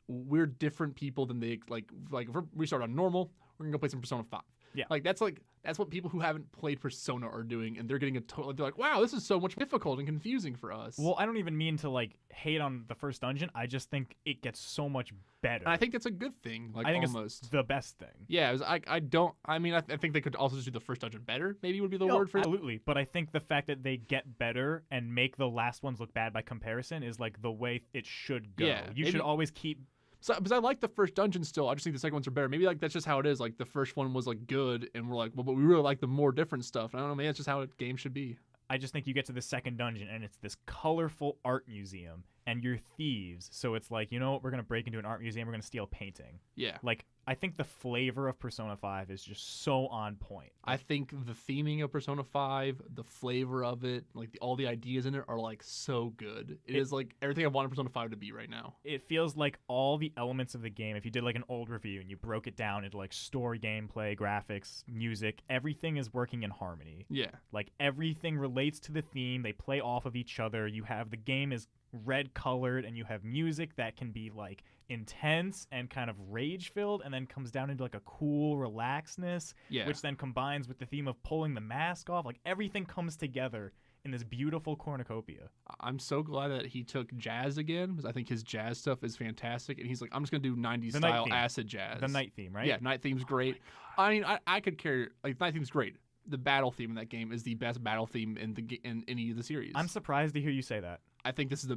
We're different people than they like if we start on normal, we're gonna go play some Persona 5. Yeah. That's what people who haven't played Persona are doing, and they're getting they're like, wow, this is so much difficult and confusing for us. Well, I don't even mean to like hate on the first dungeon. I just think it gets so much better. And I think that's a good thing. Like I think almost it's the best thing. Yeah, I think they could also just do the first dungeon better. Maybe would be the word for it. Absolutely. But I think the fact that they get better and make the last ones look bad by comparison is like the way it should go. Yeah, you should always keep. So, because I like the first dungeon still, I just think the second ones are better. Maybe like that's just how it is. Like the first one was like good, and we're like, well, but we really like the more different stuff. I don't know. Maybe that's just how a game should be. I just think you get to the second dungeon, and it's this colorful art museum, and you're thieves. So it's like, you know what? We're gonna break into an art museum. We're gonna steal a painting. Yeah. Like I think the flavor of Persona 5 is just so on point. I think the theming of Persona 5, the flavor of it, like all the ideas in it are like so good. It is like everything I wanted Persona 5 to be right now. It feels like all the elements of the game, if you did like an old review and you broke it down into like story, gameplay, graphics, music, everything is working in harmony. Yeah. Like everything relates to the theme. They play off of each other. The game is red colored and you have music that can be like intense and kind of rage filled and then comes down into like a cool relaxedness, which then combines with the theme of pulling the mask off. Like everything comes together in this beautiful cornucopia. I'm so glad that he took jazz again because I think his jazz stuff is fantastic, and he's like, I'm just gonna do 90s style acid jazz. The night theme, right? Yeah, night theme's great. I mean, I could care, like night theme's great. The battle theme in that game is the best battle theme in any of the series. I'm surprised to hear you say that. I think this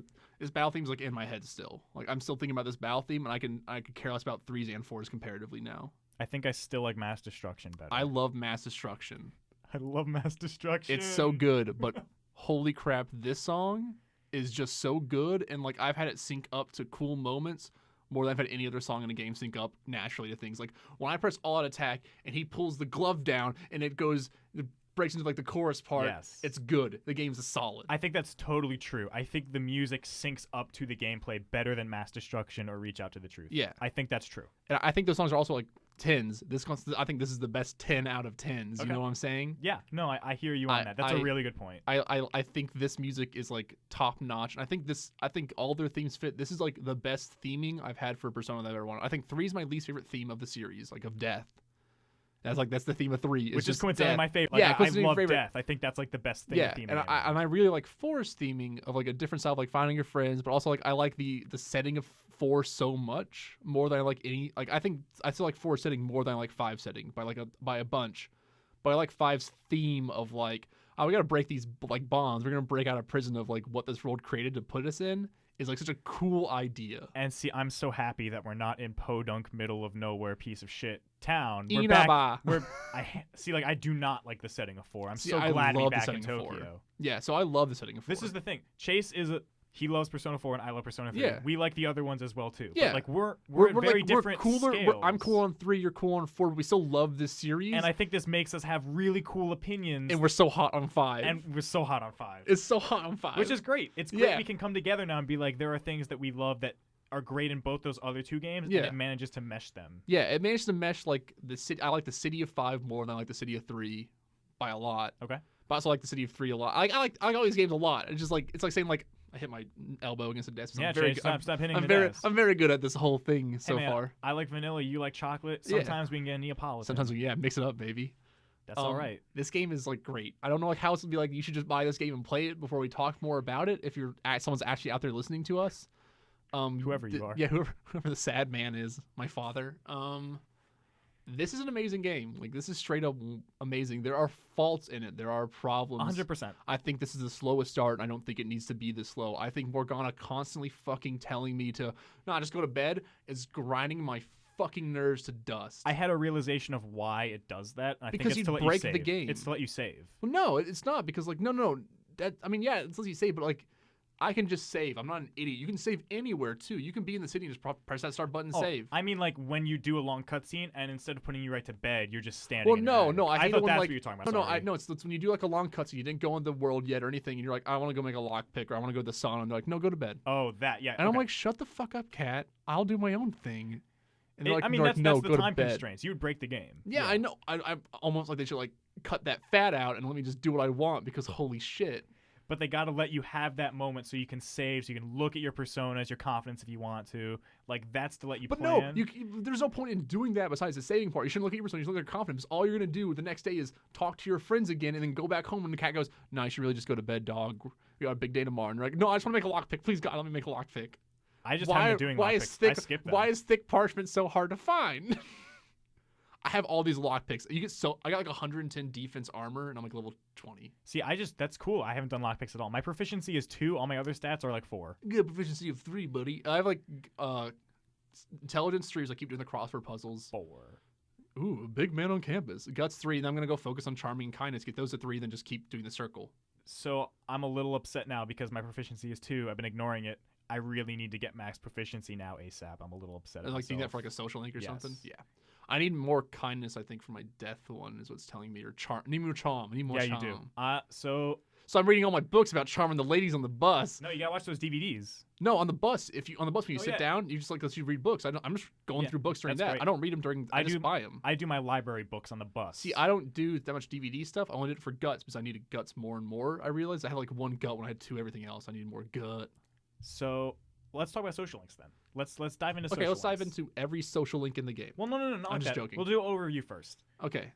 battle theme's like in my head still. Like I'm still thinking about this battle theme, and I could care less about 3s and 4s comparatively now. I think I still like Mass Destruction better. I love Mass Destruction. I love Mass Destruction. It's so good, but holy crap, this song is just so good, and like I've had it sync up to cool moments more than I've had any other song in a game sync up naturally to things. Like when I press all out attack and he pulls the glove down and it breaks into like the chorus part. Yes. It's good. The game's solid. I think that's totally true. I think the music syncs up to the gameplay better than Mass Destruction or Reach Out to the Truth. Yeah. I think that's true. And I think those songs are also like 10s. I think this is the best 10 out of 10s. Okay. You know what I'm saying? Yeah. No, I hear you on that. That's a really good point. I think this music is like top notch. And I think all their themes fit. This is like the best theming I've had for Persona that I've ever wanted. I think 3 is my least favorite theme of the series, like of death. That's the theme of 3. Which is coincidentally my favorite. Like, I love death. I think that's like the best thing. Yeah, and I really like 4's theming of like a different style of like finding your friends, but also like I like the setting of 4 so much more than I like any. Like I think I still like 4 setting more than I like 5 setting by a bunch, but I like 5's theme of like, oh, we gotta break these like bonds. We're gonna break out of prison of like what this world created to put us in. Is like such a cool idea. And see, I'm so happy that we're not in Podunk, middle of nowhere, piece of shit town. We're back. I do not like the setting of 4. I'm so glad to be back in Tokyo. Yeah, so I love the setting of 4. This is the thing. Chase he loves Persona 4 and I love Persona 3. Yeah. We like the other ones as well too. Yeah. But like we're at very different cooler. scales. I'm cool on 3, you're cool on 4, but we still love this series. And I think this makes us have really cool opinions. And we're so hot on 5. And we're so hot on 5. It's so hot on 5. Which is great. It's great we can come together now and be like, there are things that we love that are great in both those other 2 games, and it manages to mesh them. Yeah, it managed to mesh like the city. I like the City of 5 more than I like the City of 3 by a lot. Okay. But I also like the City of 3 a lot. I like all these games a lot. It's just like it's like saying like I hit my elbow against the desk. Yeah, stop hitting the desk. I'm very good at this whole thing so far. I like vanilla. You like chocolate. Sometimes we can get Neapolitan. Sometimes we mix it up, baby. That's all right. This game is like great. I don't know like how else to be like. You should just buy this game and play it before we talk more about it. If someone's actually out there listening to us, Whoever you are. yeah, whoever the sad man is, my father. This is an amazing game. Like, this is straight up amazing. There are faults in it. There are problems. 100%. I think this is the slowest start, and I don't think it needs to be this slow. I think Morgana constantly fucking telling me to not just go to bed is grinding my fucking nerves to dust. I had a realization of why it does that. And I Because think it's you'd to let break you the save. game. It's to let you save. Well, no, it's not, because, like, no. I mean, yeah, it's let you save, but, like, I can just save. I'm not an idiot. You can save anywhere, too. You can be in the city and just press that start button and save. I mean, like, when you do a long cutscene, and instead of putting you right to bed, you're just standing Well, in no, your no. I hate thought it when, that's like, what you're talking about. No, it's when you do, like, a long cutscene. You didn't go in the world yet or anything, and you're like, I want to go make a lockpick, or I want to go to the sauna, and they're like, no, go to bed. Oh, that, yeah. And I'm like, shut the fuck up, cat. I'll do my own thing. And they're like, I mean, that's that's go the to time bed. constraints. You would break the game. Yeah, I know. I'm almost like they should, like, cut that fat out and let me just do what I want, because holy shit. But they got to let you have that moment so you can save, so you can look at your personas, your confidence if you want to. Like, that's to let you But plan. no, there's no point in doing that besides the saving part. You shouldn't look at your persona. You should look at your confidence. All you're going to do the next day is talk to your friends again and then go back home, and the cat goes, no, you should really just go to bed, dog. We got a big day tomorrow. And you're like, no, I just want to make a lockpick. Please, God, let me make a lockpick. I just haven't been doing lockpicks. I skipped them. Why is thick parchment so hard to find? I have all these lockpicks. I got like 110 defense armor, and I'm like level 20. See, that's cool. I haven't done lockpicks at all. My proficiency is 2. All my other stats are like 4. Good proficiency of 3, buddy. I have like intelligence 3, so I keep doing the crossword puzzles. 4. Ooh, big man on campus. Guts 3, and I'm gonna go focus on charming and kindness. Get those at 3, then just keep doing the circle. So I'm a little upset now because my proficiency is 2. I've been ignoring it. I really need to get max proficiency now ASAP. I'm a little upset. Like doing that for like a social link or something. Yeah. I need more kindness, I think, for my death one, is what's telling me. Or charm. I need more charm. I need more charm. Yeah, you do. So I'm reading all my books about charming the ladies on the bus. No, you gotta watch those DVDs. No, on the bus. When you sit down, you just like let you read books. I'm just going through books during that. Great. I don't read them during. I just buy them. I do my library books on the bus. See, I don't do that much DVD stuff. I only did it for Guts because I needed Guts more and more. I realized I had like 1 gut when I had 2 everything else. I needed more gut. So let's talk about social links then. Let's dive into. Okay, let's dive into every social link in the game. Well, no. I'm just joking. We'll do an overview first. Okay.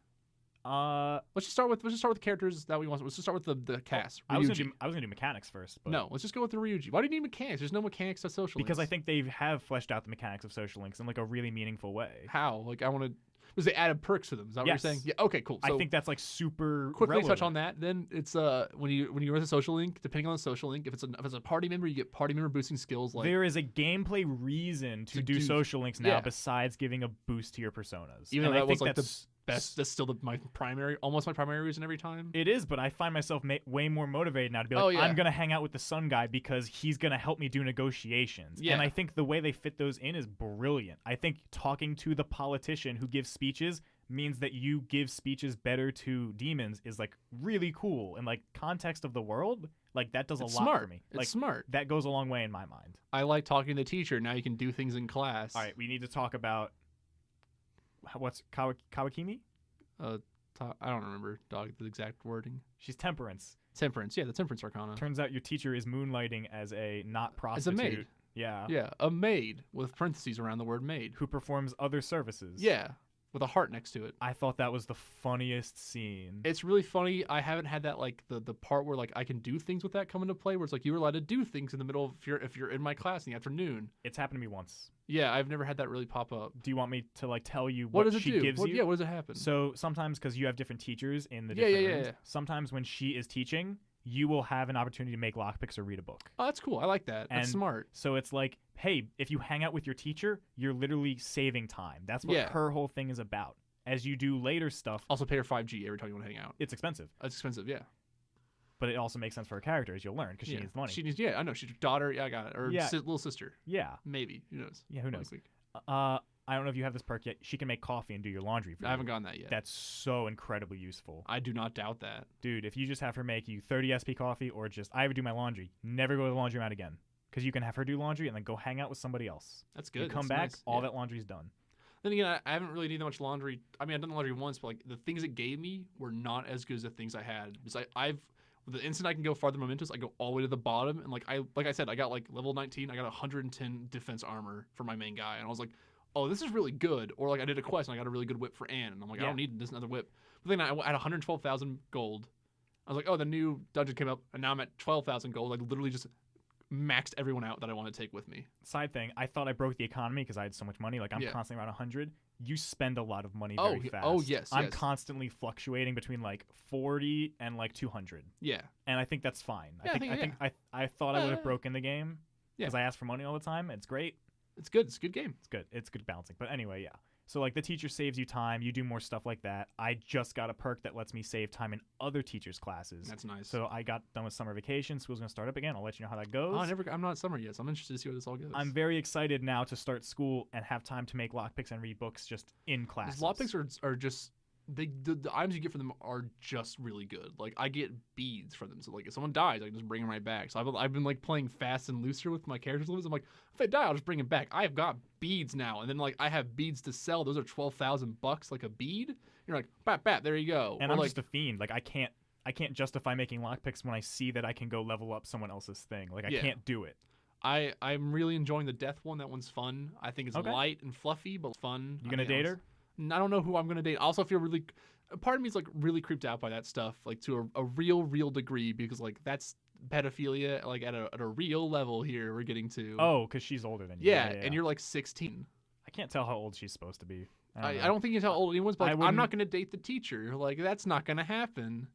Let's just start with the characters that we want. Let's just start with the cast. I was gonna do mechanics first. But no, let's just go with the Ryuji. Why do you need mechanics? There's no mechanics to social links. Because I think they have fleshed out the mechanics of social links in like a really meaningful way. How? Like I want to. Because they added perks to them. Is that what you're saying? Yeah. Okay. Cool. So I think that's like super. Quickly relevant. touch on that. Then it's when you run a social link, depending on the social link, if it's a party member, you get party member boosting skills. Like there is a gameplay reason to do social links now, besides giving a boost to your personas. Even though that was like the best. That's still almost my primary reason every time. It is, but I find myself way more motivated now to be like, I'm gonna hang out with the sun guy because he's gonna help me do negotiations. Yeah. And I think the way they fit those in is brilliant. I think talking to the politician who gives speeches means that you give speeches better to demons is like really cool, and like context of the world, like that does a lot for me. Like, it's smart. That goes a long way in my mind. I like talking to the teacher. Now you can do things in class. All right, we need to talk about what's Kawakimi? I don't remember the exact wording. She's temperance. Temperance, yeah, the temperance arcana. Turns out your teacher is moonlighting as a not prostitute. As a maid. Yeah. Yeah, a maid with parentheses around the word maid. Who performs other services. Yeah, with a heart next to it. I thought that was the funniest scene. It's really funny. I haven't had that, like, the part where, like, I can do things with that come into play, where it's like you're allowed to do things in the middle of, if you're in my class in the afternoon. It's happened to me once. Yeah, I've never had that really pop up. Do you want me to, like, tell you what she gives you? Yeah, what does it happen? So sometimes, because you have different teachers in the different rooms, yeah. Sometimes when she is teaching, you will have an opportunity to make lockpicks or read a book. Oh, that's cool. I like that. That's smart. So it's like, hey, if you hang out with your teacher, you're literally saving time. That's what her whole thing is about. As you do later stuff. Also pay her 5G every time you want to hang out. It's expensive. It's expensive, yeah. But it also makes sense for her character, as you'll learn, because she needs money. I know. She's your daughter. Yeah, I got it. Or little sister. Yeah. Maybe. Who knows? Yeah, who knows? I don't know if you have this perk yet. She can make coffee and do your laundry for you. I haven't gotten that yet. That's so incredibly useful. I do not doubt that. Dude, if you just have her make you 30 SP coffee, or just, I would do my laundry, never go to the laundromat again. Because you can have her do laundry and then go hang out with somebody else. That's good. You come back, all that laundry's done. Then again, I haven't really needed that much laundry. I mean, I've done the laundry once, but like the things it gave me were not as good as the things I had. Because the instant I can go farther momentous, I go all the way to the bottom, and like I said, I got like level 19. I got 110 defense armor for my main guy, and I was like, oh, this is really good. Or like I did a quest and I got a really good whip for Anne, and I'm like, I don't need this another whip. But then I had 112,000 gold. I was like, oh, the new dungeon came up, and now I'm at 12,000 gold. Like literally just maxed everyone out that I want to take with me. Side thing, I thought I broke the economy because I had so much money. Like I'm constantly around 100. You spend a lot of money very fast. Oh yes. I'm constantly fluctuating between like 40 and like 200. Yeah. And I think that's fine. Yeah, I thought I would have broken the game because I asked for money all the time. It's great. It's good. It's a good game. It's good. It's good balancing. But anyway, yeah. So like the teacher saves you time. You do more stuff like that. I just got a perk that lets me save time in other teachers' classes. That's nice. So I got done with summer vacation. School's gonna start up again. I'll let you know how that goes. I'm not at summer yet, so I'm interested to see how this all goes. I'm very excited now to start school and have time to make lockpicks and read books just in classes. Lockpicks are just the items you get from them are just really good. Like I get beads from them, so like if someone dies, I can just bring them right back. So I've been like playing fast and looser with my characters' limits. I'm like, if they die, I'll just bring them back. I've got beads now, and then like I have beads to sell. Those are $12,000 like a bead. You're like, bat, there you go. And or I'm like, just a fiend. Like I can't justify making lockpicks when I see that I can go level up someone else's thing. Like I can't do it. I'm really enjoying the death one. That one's fun. I think it's light and fluffy, but fun. You gonna date her? I don't know who I'm gonna date. I also feel really, part of me is like really creeped out by that stuff, like to a real degree, because like that's pedophilia, like at a real level here we're getting to. Oh, because she's older than you. Yeah, and you're like 16. I can't tell how old she's supposed to be. I don't think you can tell how old anyone's, but like, I'm not gonna date the teacher. Like that's not gonna happen.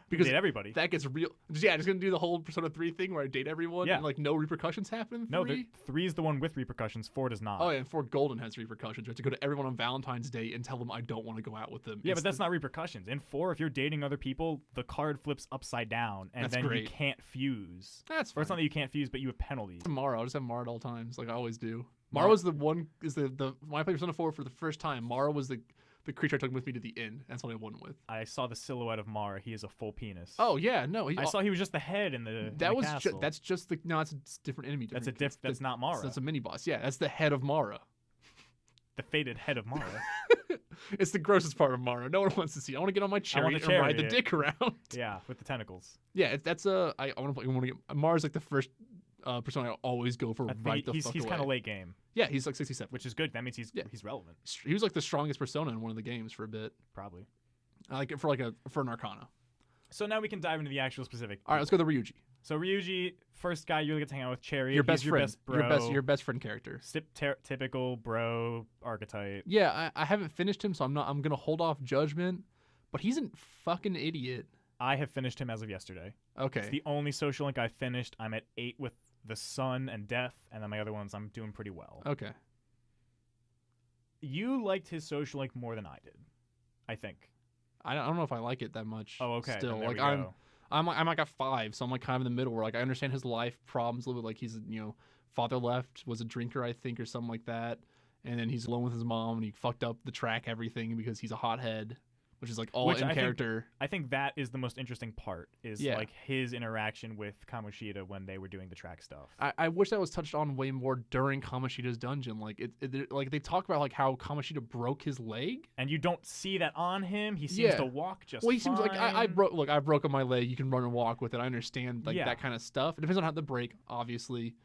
Because date everybody. That gets real. Yeah, just gonna do the whole Persona 3 thing where I date everyone and like no repercussions happen. No, 3 is the one with repercussions. 4 does not. Oh, yeah, and 4 Golden has repercussions. You have to go to everyone on Valentine's Day and tell them I don't want to go out with them. Yeah, but that's not repercussions. In 4, if you're dating other people, the card flips upside down, and then you can't fuse. That's fine. Or it's not that you can't fuse, but you have penalties. Mara, I just have Mara at all times, like I always do. Mara was the one. When I played Persona 4 for the first time, Mara was the creature I took with me to the inn. That's what I won with. I saw the silhouette of Mara. He is a full penis. Oh yeah, no. I saw he was just the head in the. Castle. That's just the. No, it's a different enemy. That's not Mara. That's a mini boss. Yeah, that's the head of Mara. The fated head of Mara. It's the grossest part of Mara. No one wants to see. I want to get on my chariot and ride the dick around. Yeah, with the tentacles. Yeah, that's a. I want to get Mara's like the first persona I always go for. He's kind of late game. Yeah, he's like 67, which is good. That means he's relevant. He was like the strongest persona in one of the games for a bit. Probably. I like it for an Arcana. So now we can dive into the actual specific. All right, let's go to Ryuji. So Ryuji, first guy you get to hang out with, Cherry. Your best friend. Best bro. Your best friend character. Typical bro archetype. Yeah, I haven't finished him, so I'm gonna hold off judgment. But he's a fucking idiot. I have finished him as of yesterday. Okay. It's the only social link I finished. I'm at 8 with the sun and death, and then my other ones I'm doing pretty well. Okay. You liked his social link more than I did, I think. I don't know if I like it that much. Oh, okay. Still, like I'm like a 5, so I'm like kind of in the middle where like I understand his life problems a little bit. Like he's father left, was a drinker I think or something like that, and then he's alone with his mom and he fucked up the track everything because he's a hothead. Which is like all in character. I think that is the most interesting part is like his interaction with Kamoshida when they were doing the track stuff. I wish that was touched on way more during Kamoshida's dungeon. Like like they talk about like how Kamoshida broke his leg, and you don't see that on him. He seems to walk just. Well, he seems like I've broken my leg. You can run and walk with it. I understand that kind of stuff. It depends on how the break, obviously.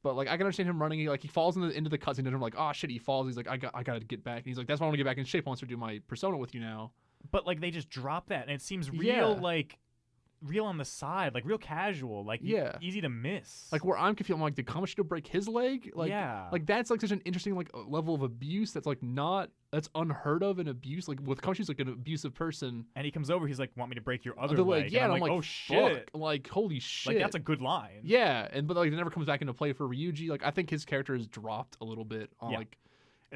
But like I can understand him running. Like he falls into the cutscene and I'm like, oh shit, he falls. He's like, I got to get back. And he's like, that's why I want to get back in shape. I want to do my persona with you now. But like they just drop that, and it seems real, like real on the side, like real casual, like easy to miss. Like where I'm confused, I'm like, did Kamoshida break his leg? Like, like that's like such an interesting like level of abuse that's like that's unheard of in abuse. Like with Kamoshida's like an abusive person, and he comes over, he's like, want me to break your other leg? Yeah, and I'm like, oh shit, like holy shit, like that's a good line. Yeah, but like it never comes back into play for Ryuji. Like I think his character is dropped a little bit on like.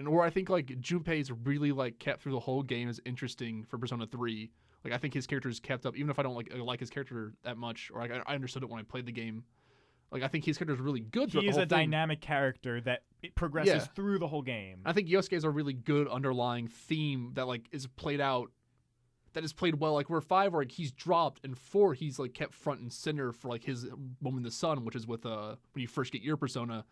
Or I think like Junpei's really like kept through the whole game as interesting for Persona 3. Like I think his character is kept up, even if I don't like his character that much, or like I understood it when I played the game. Like I think his character is really good. He is a dynamic character that progresses through the whole game. I think Yosuke is a really good underlying theme that like is played out, that is played well. Like where 5, where like he's dropped, and 4, he's like kept front and center for like his moment in the sun, which is with when you first get your persona.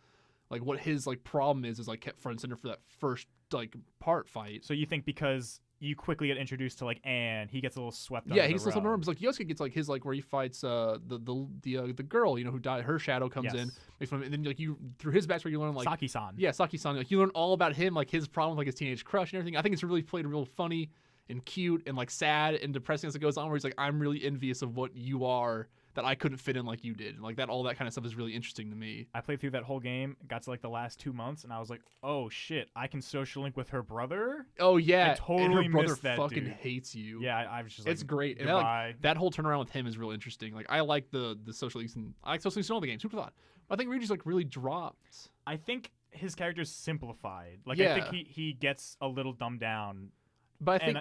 Like what his like problem is like kept front and center for that first like part fight. So you think because you quickly get introduced to like Anne. He gets a little swept. Yeah, under he's the still rug. normal. Like Yosuke gets like his like where he fights the girl, who died. Her shadow comes in, Yes. makes fun of him, and then like you through his backstory you learn like Saki-san. yeah, Saki-san. Like you learn all about him, like his problem with like his teenage crush and everything. I think it's really played real funny and cute and like sad and depressing as it goes on. Where he's like, I'm really envious of what you are that I couldn't fit in like you did. And like that, all that kind of stuff is really interesting to me. I played through that whole game, got to like the last 2 months, and I was like, oh shit, I can social link with her brother? Oh yeah, I totally and her brother missed that fucking dude. hates you. Yeah, I was just like, It's great. And goodbye. that whole turnaround with him is real interesting. Like I like the social links and I like social links in all the games. Who would have thought? But I think Ryuji's like really dropped. I think his character's simplified. Like Yeah. I think he gets a little dumbed down. But I think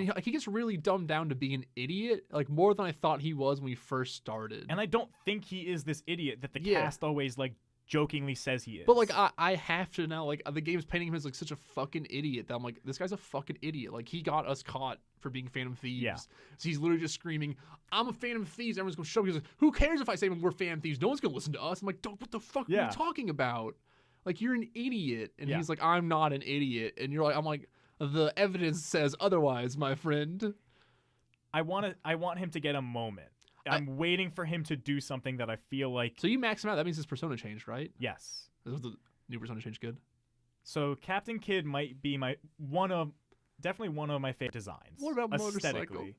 yeah. he gets really dumbed down to be an idiot, like more than I thought he was when we first started. And I don't think he is this idiot that the Yeah. cast always like jokingly says he is. But like I have to now, like the game's painting him as like such a fucking idiot that I'm like, this guy's a fucking idiot. Like he got us caught for being Phantom Thieves. Yeah. So he's literally just screaming, I'm a Phantom Thieves. Everyone's gonna show me. He's like, who cares if I say we're Phantom Thieves? No one's gonna listen to us. I'm like, what the fuck are Yeah. you talking about? Like you're an idiot. And Yeah. he's like, I'm not an idiot. And you're like, I'm like, the evidence says otherwise, my friend. I want him to get a moment. I'm waiting for him to do something that I feel like So you max him out. That means his persona changed, right? yes. Was the new persona change good? So Captain Kidd might be definitely one of my favorite designs. What about motorcycle? aesthetically?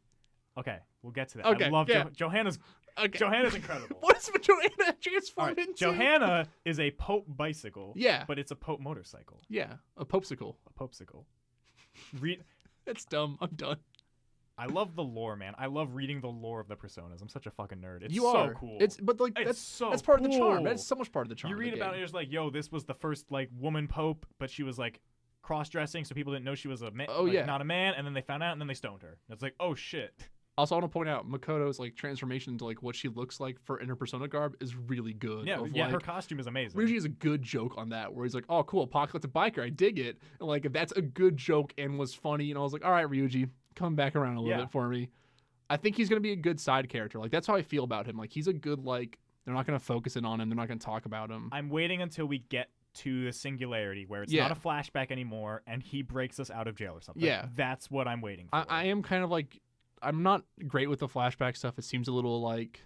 Okay, we'll get to that. Okay, I love yeah. Johanna's. Okay. Johanna's incredible. What is Johanna All transformed right, into? Johanna is a Pope bicycle. Yeah. But it's a Pope motorcycle. Yeah, a popsicle. A Popesicle. Read. That's dumb. I'm done. I love the lore, man. I love reading the lore of the personas. I'm such a fucking nerd. It's You so are cool. It's but like It's that's so that's part of the charm. cool. That's so much part of the charm. You of the read about it, game. it's like, yo, this was the first like woman pope, but she was like cross-dressing, so people didn't know she was a man. Oh, yeah. not a man, and then they found out, and then they stoned her. And it's like, oh shit. Also, I want to point out Makoto's like transformation into like what she looks like for inner persona garb is really good. Yeah, of, yeah, like, her costume is amazing. Ryuji is a good joke on that, where he's like, "Oh, cool, apocalyptic biker, I dig it." And like that's a good joke and was funny. And I was like, "All right, Ryuji, come back around a little Yeah. bit for me." I think he's gonna be a good side character. Like that's how I feel about him. Like he's a good like. They're not gonna focus in on him. They're not gonna talk about him. I'm waiting until we get to the singularity where it's Yeah. not a flashback anymore, and he breaks us out of jail or something. Yeah. That's what I'm waiting for. I am kind of like, I'm not great with the flashback stuff. It seems a little like,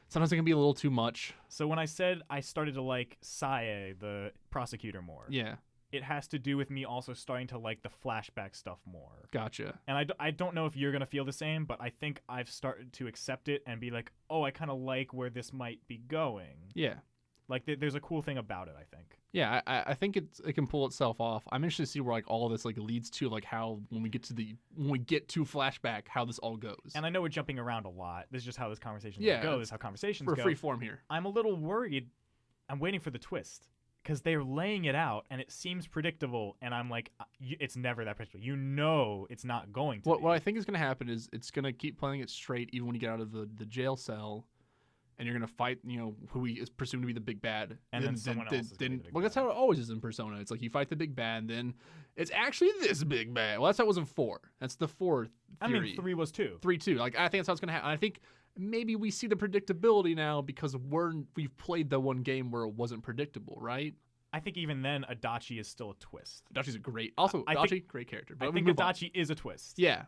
sometimes it can be a little too much. So when I said I started to like Sae, the prosecutor, more, Yeah, it has to do with me also starting to like the flashback stuff more. gotcha. And I don't know if you're going to feel the same, but I think I've started to accept it and be like, oh, I kind of like where this might be going. Yeah. Like, there's a cool thing about it, I think. Yeah, I think it can pull itself off. I'm interested to see where like all this like leads to, like how when we get to flashback, how this all goes. And I know we're jumping around a lot. This is just how this conversation Yeah, goes. This is how conversations we're go. free form here. I'm a little worried. I'm waiting for the twist because they're laying it out and it seems predictable. And I'm like, it's never that predictable. You know, it's not going to. What be. I think is going to happen is it's going to keep playing it straight even when you get out of the jail cell. And you're gonna fight, who is presumed to be the big bad, And then someone else is gonna be the big well, that's bad. how it always is in Persona. It's like you fight the big bad, and then it's actually this big bad. Well, that's how it was in 4. That's the 4 theory. I mean, 3 was 2. 3 too. Like I think that's how it's gonna happen. I think maybe we see the predictability now because we've played the one game where it wasn't predictable, right? I think even then, Adachi is still a twist. Adachi's a great, also I Adachi, think- great character. I But think we move on. Adachi is a twist. Yeah,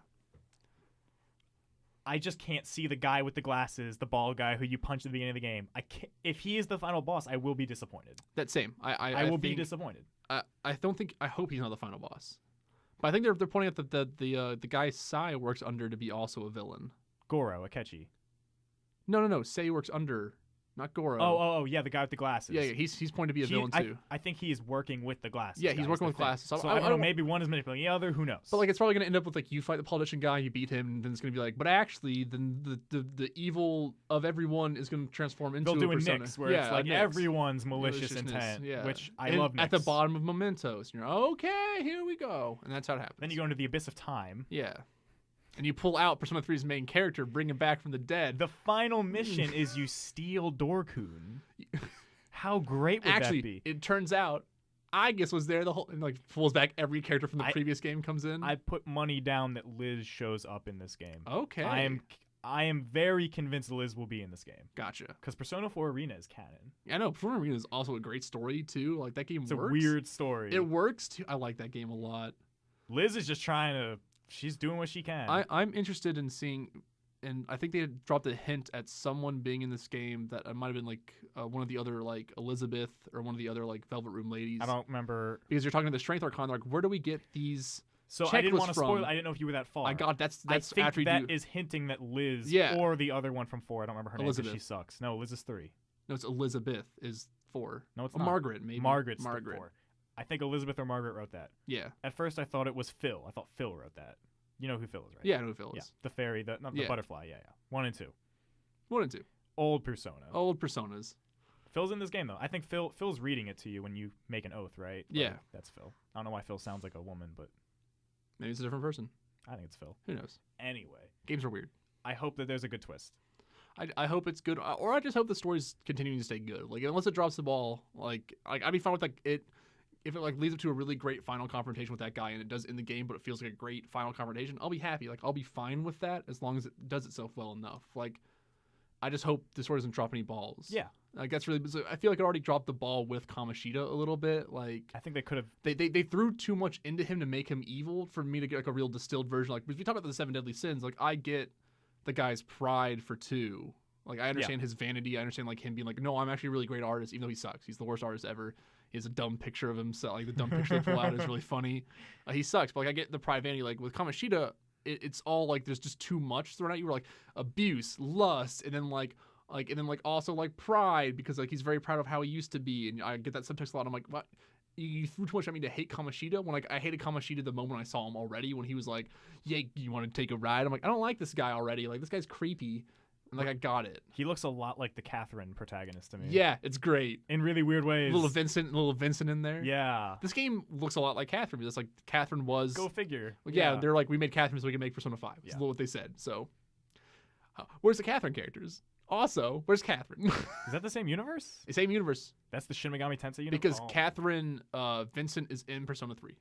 I just can't see the guy with the glasses, the bald guy who you punch at the beginning of the game. I can't, if he is the final boss, I will be disappointed. that same. I will be think- disappointed. I don't think. I hope he's not the final boss. But I think they're pointing out that the guy Sai works under to be also a villain. Goro, Akechi. No. Sai works under, not Goro. Oh, yeah, the guy with the glasses. Yeah. He's pointed to be a villain too. I think he is working with the glasses. Yeah, he's guys, working the with thing. glasses. So So I I don't know. don't- Maybe one is manipulating the other. Who knows? But like, it's probably gonna end up with like you fight the politician guy, you beat him, and then it's gonna be like, but actually, then the evil of everyone is gonna transform into they'll do a persona. Nyx where yeah, it's like a Nyx. everyone's malicious Maliciousness, intent, yeah. which I And love. at the Nyx. bottom of Mementos, and you're okay, here we go, and that's how it happens. Then you go into the abyss of time. Yeah. And you pull out Persona 3's main character, bring him back from the dead. The final mission is you steal Dorkun. How great would Actually, that be? it turns out, I guess was there the whole, and like pulls back every character from the I- previous game comes in. I put money down that Liz shows up in this game. Okay. I am very convinced Liz will be in this game Gotcha. because Persona 4 Arena is canon. I know Persona Arena is also a great story too. Like that game It's works. a weird story. It works too. I like that game a lot. Liz is just trying to. She's doing what she can. I'm interested in seeing, and I think they had dropped a hint at someone being in this game that might have been like one of the other like Elizabeth or one of the other like Velvet Room ladies. I don't remember because you're talking to the Strength Archon. Like, where do we get these? So I didn't want to spoil. from? I didn't know if you were that far. I got that's I think after that you do. is hinting that Liz Yeah. or the other one from 4. I don't remember her name. 'Cause Elizabeth. She sucks. No, Liz is 3. No, it's Elizabeth is 4. No, it's Or not. Margaret maybe. Margaret's Margaret. 4. I think Elizabeth or Margaret wrote that. Yeah. At first, I thought it was Phil. I thought Phil wrote that. You know who Phil is, right? Yeah, I know who Phil Yeah, is. the fairy, the Yeah. butterfly. Yeah. 1 and 2. 1 and 2. Old Persona. Old personas. Phil's in this game though. I think Phil's reading it to you when you make an oath, right? Yeah. Like, that's Phil. I don't know why Phil sounds like a woman, but Maybe it's a different person. I think it's Phil. Who knows? Anyway, Games are weird. I hope that there's a good twist. I hope it's good, or I just hope the story's continuing to stay good. Like, unless it drops the ball, like I'd be fine with like it if it like leads up to a really great final confrontation with that guy and it does in the game, but it feels like a great final confrontation. I'll be happy. Like, I'll be fine with that as long as it does itself well enough. Like, I just hope the story doesn't drop any balls. Yeah. Like, that's really. I feel like it already dropped the ball with Kamoshida a little bit. Like, I think they could have. They threw too much into him to make him evil for me to get like a real distilled version. Like, if we talk about the 7 deadly sins, like I get the guy's pride for 2. Like, I understand his vanity. I understand like him being like, no, I'm actually a really great artist, even though he sucks. He's the worst artist ever. He has a dumb picture of himself. Like, the dumb picture they pull out is really funny. He sucks, but like I get the pride vanity. Like with Kamoshida, it's all like there's just too much thrown at you. Like abuse, lust, and then also like pride because like he's very proud of how he used to be, and I get that subtext a lot. I'm like, what? You threw too much at me to hate Kamoshida when like I hated Kamoshida the moment I saw him already when he was like, yeah, you want to take a ride? I'm like, I don't like this guy already. Like, this guy's creepy. And like I got it. He looks a lot like the Catherine protagonist to me. Yeah, it's great. In really weird ways. Little Vincent in there. Yeah. This game looks a lot like Catherine. It's like Catherine was. Go figure. Yeah, they're like, we made Catherine so we can make Persona 5. That's what they said. So, where's the Catherine characters? Also, where's Catherine? Is that the same universe? Same universe. That's the Shin Megami Tensei universe? Because Catherine, Vincent is in Persona 3.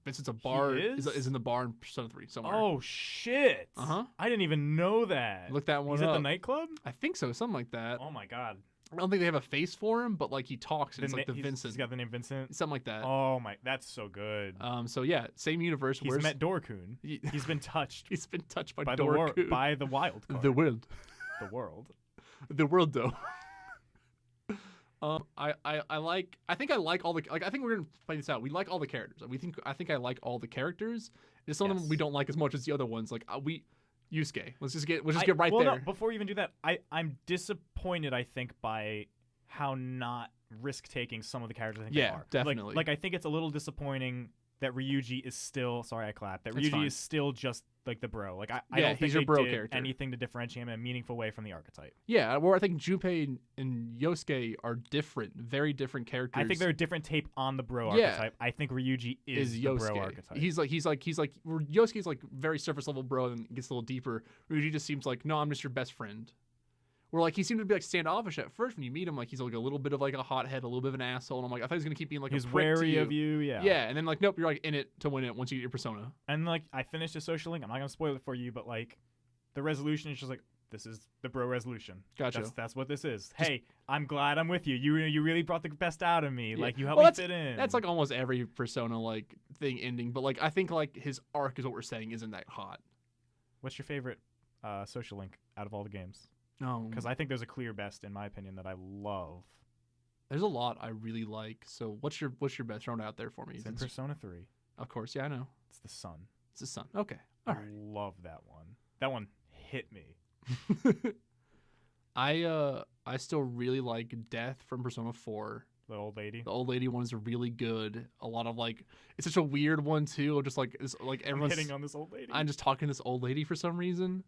Vincent's a bar. Is in the bar in Persona 3 somewhere. Oh, shit. Uh-huh. I didn't even know that. Look that one He's up. at the nightclub? I think so, something like that. Oh, my God. I don't think they have a face for him, but like he talks and it's like the Vincent. He's got the name Vincent? Something like that. Oh, my. That's so good. So yeah, same universe. He's met Dorkun. He's been touched. He's been touched by the Dorkun. by the wild card. The world. The world. The world, though. I think I like all the I think we're gonna play this out. We like all the characters. I think I like all the characters. There's some of them we don't like as much as the other ones. Like Yusuke. Let's just get right there. No, before you even do that, I'm disappointed. I think by how not risk taking some of the characters I think they are. Definitely. Like I think it's a little disappointing that Ryuji is still. Sorry, I clapped. That That's Ryuji fine. is still just like the bro. Like I Yeah, don't think he's your they bro did character. anything to differentiate him in a meaningful way from the archetype. Yeah, where I think Junpei and Yosuke are different, very different characters. I think they're a different take on the bro Yeah. archetype. I think Ryuji is the Yosuke. bro archetype. He's like Yosuke's like very surface level bro and gets a little deeper. Ryuji just seems like, no, I'm just your best friend. Where like he seemed to be like standoffish at first when you meet him, like he's like a little bit of like a hothead, a little bit of an asshole, and I'm like, I thought he was gonna keep being like he's a prick wary to you. of you, yeah. Yeah, and then like nope, you're like in it to win it once you get your persona. And like I finished a social link. I'm not gonna spoil it for you, but like the resolution is just like this is the bro resolution. Gotcha. That's what this is. Hey, I'm glad I'm with you. You really brought the best out of me. Yeah. Like you helped me fit in. That's like almost every persona like thing ending, but like I think like his arc is what we're saying isn't that hot. What's your favorite social link out of all the games? No, Because I think there's a clear best in my opinion that I love. there's a lot I really like. So what's your best? Throw it out there for me. It's in Persona 3. Of course, yeah, I know. It's the sun. It's the sun. Okay, all right. Love that one. That one hit me. I still really like Death from Persona 4. The old lady. The old lady one is really good. A lot of like, it's such a weird one too. Just like it's like everyone's hitting on this old lady. I'm just talking to this old lady for some reason.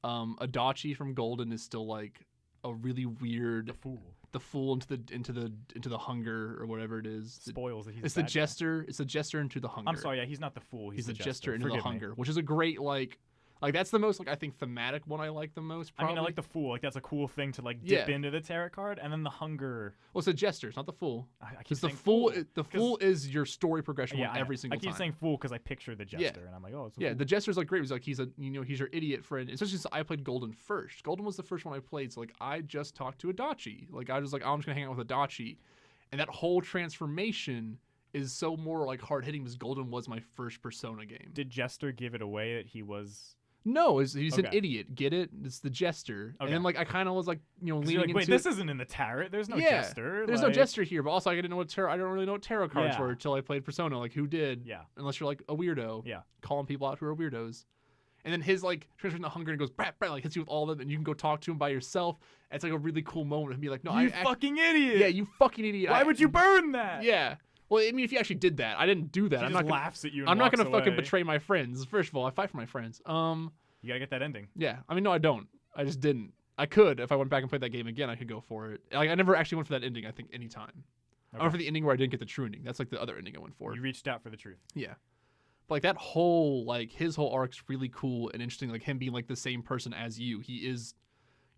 Adachi from Golden is still like a really weird. The fool into the hunger or whatever it is. Spoils that he's. It's the jester. It's the jester into the hunger. I'm sorry. Yeah, he's not the fool. He's the jester into Forgive the me. hunger, which is a great like that's the most like I think thematic one I like the most. Probably. I mean, I like the fool. Like that's a cool thing to like dip Yeah. into the tarot card, and then the hunger. Well, it's the jester. It's not the fool. I keep Because the saying fool. The fool is your story progression Yeah, one every single I keep time. saying fool because I picture the jester, and I'm like, oh, it's a Yeah, fool. the jester's like great. He's like he's your idiot friend. Especially since I played Golden first. Golden was the first one I played, so like I just talked to Adachi. Like I was like, oh, I'm just gonna hang out with Adachi, and that whole transformation is so more like hard hitting because Golden was my first Persona game. Did Jester give it away that he was? No, he's an Okay. idiot. Get it? It's the Jester. And Okay. then like I kind of was like, you know, 'Cause leaning you're like, wait, into this isn't in the tarot. There's no Jester. There's no Jester here, but also I didn't know what tarot. I don't really know what tarot cards Yeah. were until I played Persona. Like who did? Yeah. Unless you're like a weirdo. Yeah. Calling people out who are weirdos. And then his like transformation to hunger and goes brat, brat, like hits you with all of them, and you can go talk to him by yourself. It's like a really cool moment and be like, no, You fucking idiot. yeah, you fucking idiot. Why would you burn that? Yeah. Well, I mean, if you actually did that, I didn't do that. He I'm just not gonna, laughs at you. And I'm not walks gonna fucking away. betray my friends. First of all, I fight for my friends. You gotta get that ending. Yeah. I mean, no, I don't. I just didn't. I could if I went back and played that game again. I could go for it. Like I never actually went for that ending. I think any time. I went for the ending where I didn't get the true ending. That's like the other ending I went for. You reached out for the truth. Yeah. But like that whole like his whole arc's really cool and interesting. Like him being like the same person as you. He is,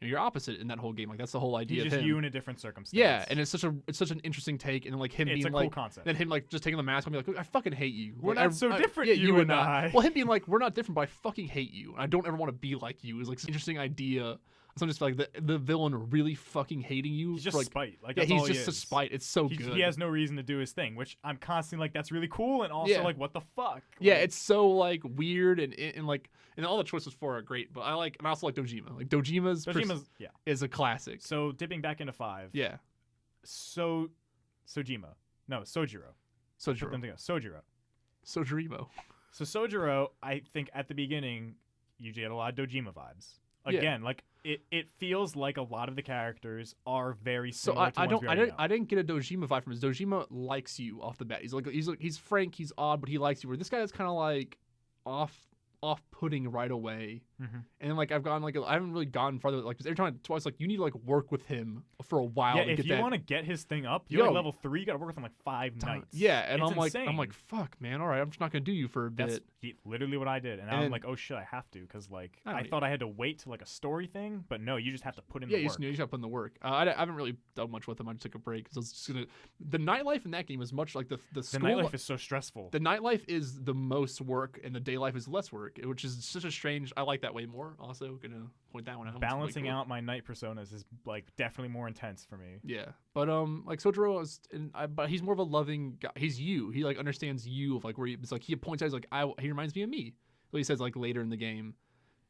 you know, you're opposite in that whole game. Like that's the whole idea He's of just him. you in a different circumstance. Yeah, and it's such an interesting take, and then like him It's being a cool like, concept. then him like just taking the mask and be like, look, I fucking hate you. We're Like, not so different, Yeah, you and I. Well, him being like, we're not different, but I fucking hate you. And I don't ever want to be like you. Is like an interesting idea. So I'm just like the villain really fucking hating you. He's just for, like, spite. Like yeah, that's he's all just he a is. spite. It's so good. He has no reason to do his thing, which I'm constantly like, that's really cool, and also Yeah. like, what the fuck? Yeah, Like, it's so like weird and like and all the choices for are great. But I also like Dojima. Like Dojima's yeah. is a classic. So dipping back into 5. Yeah, Sojima. No, Sojiro. Put them Sojiro. together. Sojiro. Sojirimo. So Sojiro, I think at the beginning, you get a lot of Dojima vibes. Yeah. Again, like it feels like a lot of the characters are very So similar to ones we already know. I didn't get a Dojima vibe from his. Dojima likes you off the bat. He's frank, he's odd, but he likes you. Where this guy is kind of like off-putting right away. Mhm. And then like I've gone like I haven't really gone farther. Like 'cause every time twice like you need to like work with him for a while Yeah, to if get you that. want to get his thing up, you're Yo. like level 3. You got to work with him like 5 nights. Yeah, and It's I'm insane. like fuck man, all right, I'm just not gonna do you for a That's bit. literally what I did, and And I'm then- like, oh shit, I have to, because like I I know. thought I had to wait to like a story thing, but no, you just have to put in Yeah, the you work. just gotta put in the work. I haven't really done much with him. I just took a break because I was just gonna. The nightlife in that game is much like the The school nightlife is so stressful. The nightlife is the most work, and the day life is less work, which is such a strange. I like that way more. Also, gonna point that one out. It's really Balancing cool. out my night personas is like definitely more intense for me. Yeah, but like Sojiro is, but he's more of a loving guy. He's you. He like understands you of like where it's like he points out. He's like he reminds me of me. So he says like later in the game,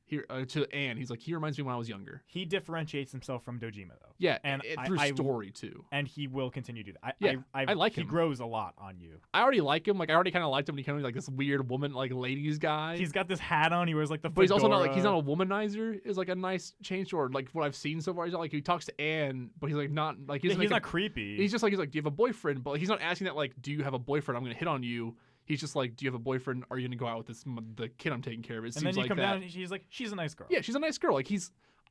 here to Anne. He's like he reminds me when I was younger. He differentiates himself from Dojima though. Yeah, And through I- story too. And he will continue to do that. Yeah, I like he him. grows a lot on you. I already like him. Like I already kind of liked him. When he kind of like this weird woman, like ladies guy. He's got this hat on. He wears like the. But he's also not like fedora. a womanizer. Is like a nice change or like what I've seen so far. He's not like he talks to Anne, but he's like not like Yeah, doesn't he's make not creepy. He's just like do you have a boyfriend? But he's not asking that like do you have a boyfriend? I'm gonna hit on you. He's just like do you have a boyfriend? Are you gonna go out with the kid I'm taking care of? It and seems then you like come that. down and she's like, she's a nice girl. Yeah, she's a nice girl. Like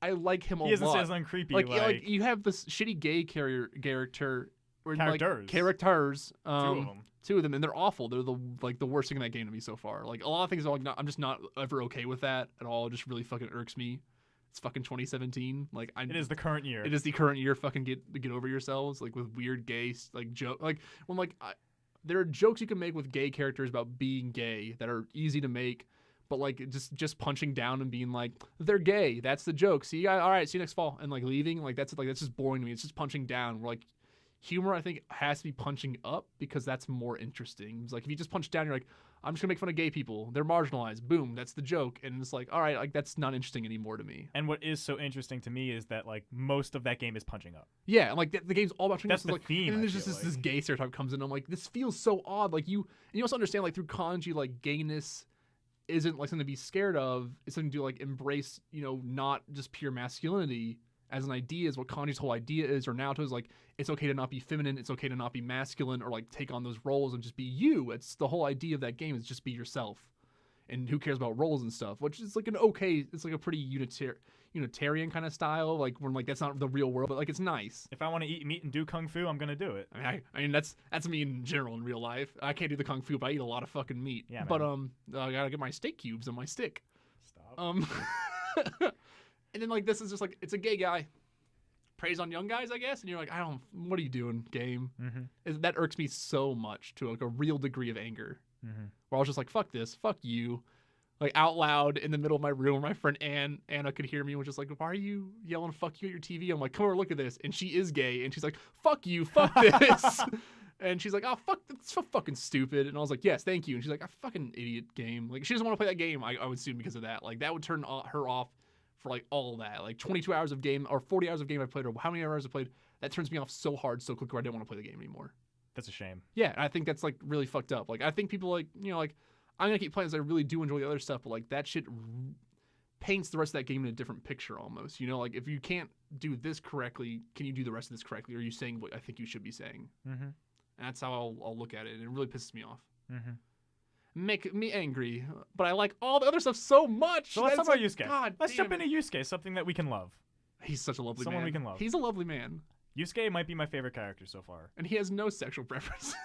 I like him He a isn't lot. as uncreepy. Like, yeah, like you have this shitty gay character. Or, like, Characters. characters. 2 of them. 2 of them, and they're awful. They're the worst thing in that game to me so far. Like a lot of things are like I'm just not ever okay with that at all. It just really fucking irks me. It's fucking 2017. Like It is the current year. It is the current year. Fucking get over yourselves. Like with weird gay like joke. Like when there are jokes you can make with gay characters about being gay that are easy to make, but like just punching down and being like they're gay. That's the joke. See, all right. See you next fall and like leaving. Like that's just boring to me. It's just punching down. We're like. Humor, I think, has to be punching up because that's more interesting. It's like if you just punch down, you're like, I'm just gonna make fun of gay people. They're marginalized. Boom, that's the joke. And it's like, all right, like that's not interesting anymore to me. And what is so interesting to me is that like most of that game is punching up. Yeah, and like the game's all about punching That's up. the Like, theme, and then I there's just feel this gay stereotype comes in. I'm like, this feels so odd. Like you also understand like through kanji, like gayness isn't like something to be scared of. It's something to like embrace. Not just pure masculinity as an idea is what kanji's whole idea is. Or Naruto is like it's okay to not be feminine. It's okay to not be masculine or like take on those roles and just be you. It's the whole idea of that game is just be yourself. And who cares about roles and stuff? Which is like it's like a pretty Unitarian kind of style. Like when like that's not the real world, but like it's nice. If I want to eat meat and do kung fu, I'm gonna do it. I mean that's me in general in real life. I can't do the kung fu, but I eat a lot of fucking meat. Yeah, but man. I gotta get my steak cubes on my stick. Stop. And then like this is just like it's a gay guy. Preys on young guys, I guess, and you're like, what are you doing, game? Mm-hmm. That irks me so much to like a real degree of anger. Mm-hmm. Where I was just like, fuck this, fuck you. Like out loud in the middle of my room, my friend Anna could hear me and was just like, why are you yelling fuck you at your TV? I'm like, come over, look at this. And she is gay. And she's like, fuck you, fuck this. And she's like, oh, fuck, that's so fucking stupid. And I was like, yes, thank you. And she's like, a fucking idiot game. Like, she doesn't want to play that game, I would assume, because of that. Like, that would turn her off for, like, all that. Like, 22 hours of game, or 40 hours of game I played, or how many hours I played, that turns me off so hard, so quick, where I don't want to play the game anymore. That's a shame. Yeah, and I think that's, like, really fucked up. Like, I think people, like, you know, like, I'm going to keep playing this. I really do enjoy the other stuff, but, like, that shit paints the rest of that game in a different picture almost. You know, like, if you can't do this correctly, can you do the rest of this correctly? Or are you saying what I think you should be saying? Mm-hmm. And that's how I'll look at it, and it really pisses me off. Mm-hmm. Make me angry, but I like all the other stuff so much. So let's talk about Yusuke. God let's jump damn into Yusuke, something that we can love. He's such a lovely Someone man. we can love. He's a lovely man. Yusuke might be my favorite character so far. And he has no sexual preference.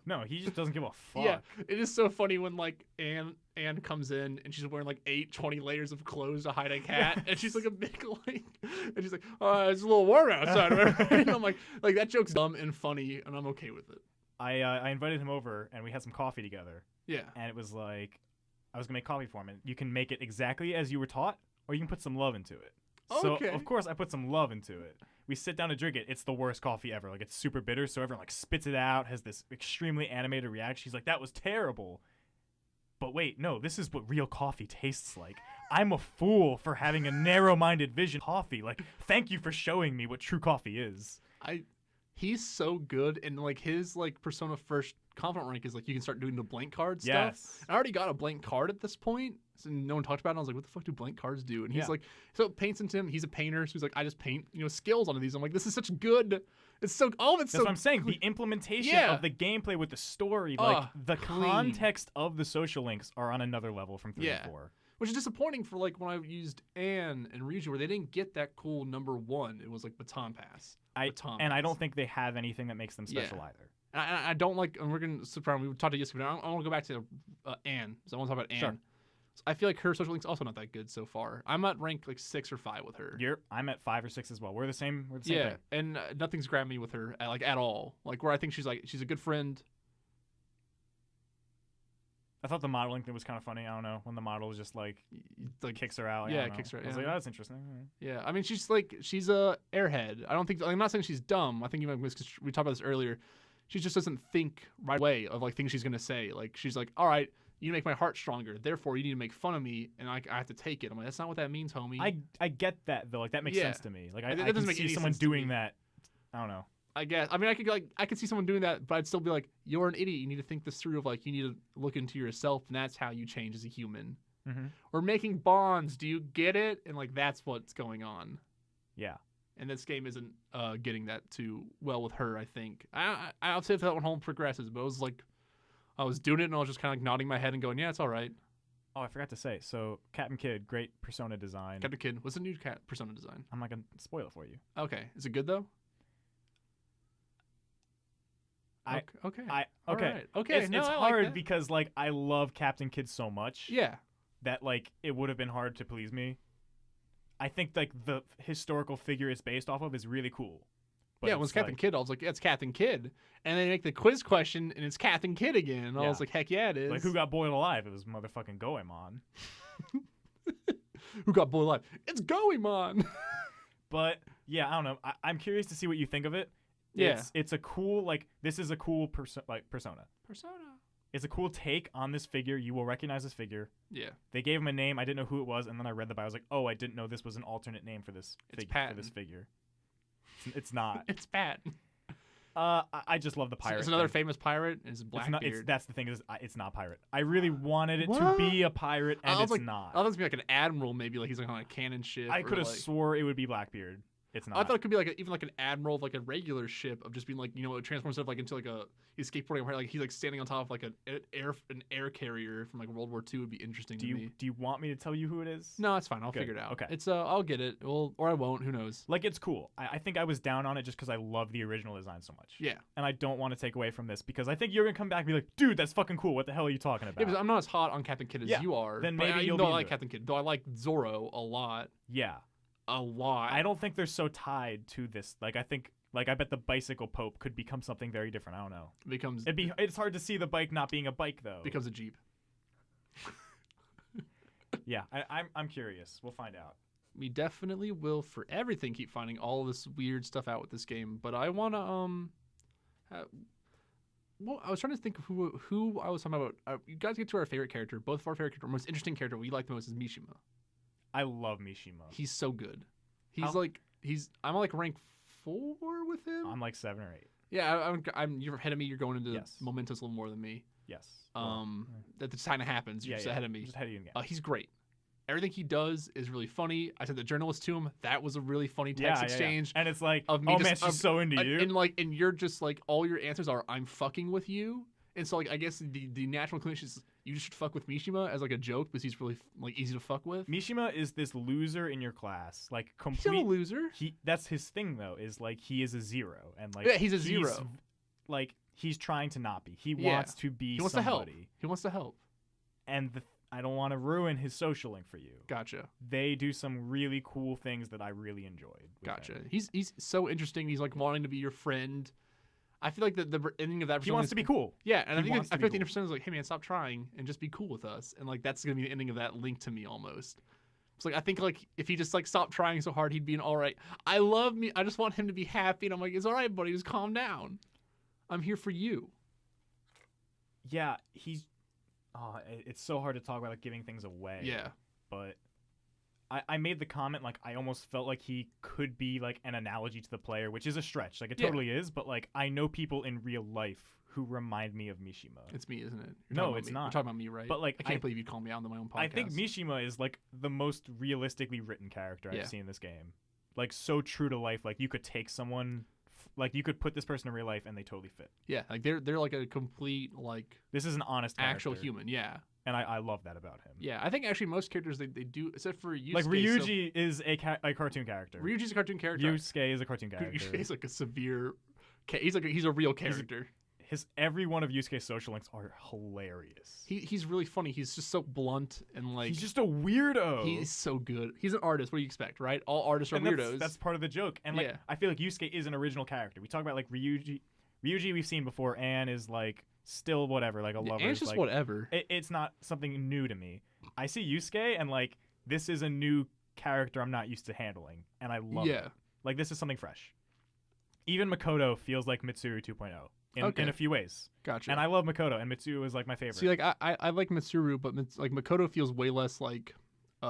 No, he just doesn't give a fuck. Yeah, it is so funny when, like, Anne comes in, and she's wearing, like, 20 layers of clothes to hide a cat, Yes. and she's, like, a big, like, and she's like, it's a little warm outside. And I'm like, that joke's dumb and funny, and I'm okay with it. I invited him over, and we had some coffee together. Yeah. And it was like, I was going to make coffee for him, and you can make it exactly as you were taught, or you can put some love into it. So, Okay. of course, I put some love into it. We sit down to drink it. It's the worst coffee ever. Like, it's super bitter, so everyone, like, spits it out, has this extremely animated reaction. She's like, that was terrible. But wait, no, this is what real coffee tastes like. I'm a fool for having a narrow-minded vision of coffee. Like, thank you for showing me what true coffee is. He's so good, and, like, his, like, Persona first confidant rank is, like, you can start doing the blank card stuff. Yes. I already got a blank card at this point, so no one talked about it. And I was like, what the fuck do blank cards do? And he's like, so it paints into him. He's a painter, so he's like, I just paint, skills onto these. I'm like, this is such good. It's so, all of it's That's so what I'm saying. good. The implementation Yeah. of the gameplay with the story, like, the clean. context of the social links are on another level from 3 and 4. Which is disappointing for, like, when I used Anne and Ryuji, where they didn't get that cool number 1. It was, like, Baton Pass. I don't think they have anything that makes them special either. And I don't like, and we're going to surprise. We talked to yesterday, but I want to go back to Anne. So I want to talk about Anne. Sure. So I feel like her social link's also not that good so far. I'm at rank like 6 or 5 with her. I'm at 5 or 6 as well. We're the same. We're the same thing. And nothing's grabbed me with her at all. Like, where I think she's a good friend. I thought the modeling thing was kind of funny. I don't know, when the model was just like kicks her out. Yeah, kicks her out. I was like, oh, that's interesting. Yeah, I mean, she's a airhead. I don't think, I'm not saying she's dumb. I think even because we talked about this earlier, she just doesn't think right away of like things she's gonna say. Like, she's like, all right, you make my heart stronger, therefore you need to make fun of me, and I have to take it. I'm like, that's not what that means, homie. I get that though. Like, that makes sense to me. Like, I doesn't can make see any someone sense to doing me. that. I don't know. I guess. I mean, I could see someone doing that, but I'd still be like, you're an idiot. You need to think this through. Of like, you need to look into yourself, and that's how you change as a human. Mm-hmm. We're making bonds. Do you get it? And like, that's what's going on. Yeah. And this game isn't getting that too well with her. I think. I'll say if that one home progresses, but it was like, I was doing it, and I was just kind of like nodding my head and going, yeah, it's all right. Oh, I forgot to say. So, Captain Kidd, great Persona design. Captain Kidd, what's the new Persona design? I'm not gonna spoil it for you. Okay, is it good though? Okay. Okay. Okay. It's hard like because like I love Captain Kidd so much. Yeah. That like it would have been hard to please me. I think like the historical figure it's based off of is really cool. But yeah, when it's Captain Kidd, I was like, yeah, it's Captain Kidd. And then they make the quiz question, and it's Captain Kidd again. And I was like, heck yeah, it is. Like, who got boiled alive? It was motherfucking Goemon. Who got boiled alive? It's Goemon. But yeah, I don't know. I'm curious to see what you think of it. Yeah, it's a cool this is a cool persona. Persona. It's a cool take on this figure. You will recognize this figure. Yeah. They gave him a name. I didn't know who it was, and then I read the bio. I was like, oh, I didn't know this was an alternate name for this figure. It's not. It's Pat. I just love the pirate. It's another famous pirate. Is Blackbeard. That's the thing is it's not pirate. I really wanted it to be a pirate, and it's not. I thought it was be like an admiral, maybe like he's like on a cannon ship. I could have swore it would be Blackbeard. It's not. I thought it could be like even like an admiral of like a regular ship of just being like, it transforms stuff like into like he's skateboarding, like he's like standing on top of like an air carrier from like World War II would be interesting to me. Do you want me to tell you who it is? No, it's fine. I'll figure it out. Okay. It's I'll get it. Or I won't. Who knows? Like, it's cool. I think I was down on it just because I love the original design so much. Yeah. And I don't want to take away from this because I think you're gonna come back and be like, dude, that's fucking cool. What the hell are you talking about? Yeah, because I'm not as hot on Captain Kidd as you are. Then but maybe even though I like Captain Kidd, though I like Zoro a lot. Yeah. A lot. I don't think they're so tied to this. Like, I think, like, I bet the bicycle Pope could become something very different. I don't know. It's hard to see the bike not being a bike though. Becomes a Jeep. Yeah, I'm curious. We'll find out. We definitely will for everything keep finding all this weird stuff out with this game, but I want to well, I was trying to think of who I was talking about. You guys get to our favorite character. Both of our favorite character, most interesting character we like the most is Mishima. I love Mishima. He's so good. I'm like rank 4 with him. I'm like 7 or 8. Yeah, I'm you're ahead of me. You're going into Yes. Mementos a little more than me. Yes. That just kind of happens. You're just ahead of me. Just ahead of you again. He's great. Everything he does is really funny. I said the journalist to him. That was a really funny text exchange. And it's like, of me man, she's so into you. And you're just like, all your answers are, I'm fucking with you. And so like, I guess the natural inclination is you should fuck with Mishima as like a joke because he's really like easy to fuck with. Mishima is this loser in your class, like He's not a loser. That's his thing though. Is like he is a 0, and like he's a 0. Like he's trying to not be. He wants to be. He wants somebody. to help. He wants to help. And I don't want to ruin his social link for you. Gotcha. They do some really cool things that I really enjoyed. Gotcha. Him. He's so interesting. He's like wanting to be your friend. I feel like the ending of that. He wants to be cool. Yeah, and I feel like the end is like, hey man, stop trying and just be cool with us. And like that's gonna be the ending of that link to me almost. It's like I think like if he just like stopped trying so hard, he'd be an all right. I love me. I just want him to be happy. And I'm like, it's all right, buddy. Just calm down. I'm here for you. Yeah, he's. It's so hard to talk about like giving things away. Yeah. But I made the comment like I almost felt like he could be like an analogy to the player, which is a stretch. Like it totally is, but like I know people in real life who remind me of Mishima. It's me, isn't it? No, it's not. You're talking about me, right? But like I can't believe you called me out on my own podcast. I think Mishima is like the most realistically written character I've seen in this game. Like so true to life. Like you could take someone, like you could put this person in real life and they totally fit. Yeah, like they're like a complete like. This is an honest character. Actual human. Yeah. And I love that about him. Yeah, I think actually most characters they do, except for Yusuke. Like Ryuji is a cartoon character. Ryuji's a cartoon character. Yusuke is a cartoon character. Yusuke's like a severe. He's a real character. Every one of Yusuke's social links are hilarious. He's really funny. He's just so blunt and like. He's just a weirdo. He's so good. He's an artist. What do you expect, right? All artists are weirdos. That's part of the joke. And like I feel like Yusuke is an original character. We talk about like Ryuji. Ryuji we've seen before. Anne is like. Still whatever, like a lover. It's just like, whatever. It's not something new to me. I see Yusuke and like this is a new character I'm not used to handling, and I love it. Like this is something fresh. Even Makoto feels like Mitsuru 2.0 in a few ways. Gotcha. And I love Makoto, and Mitsuru is like my favorite. See, like I like Mitsuru, but like Makoto feels way less like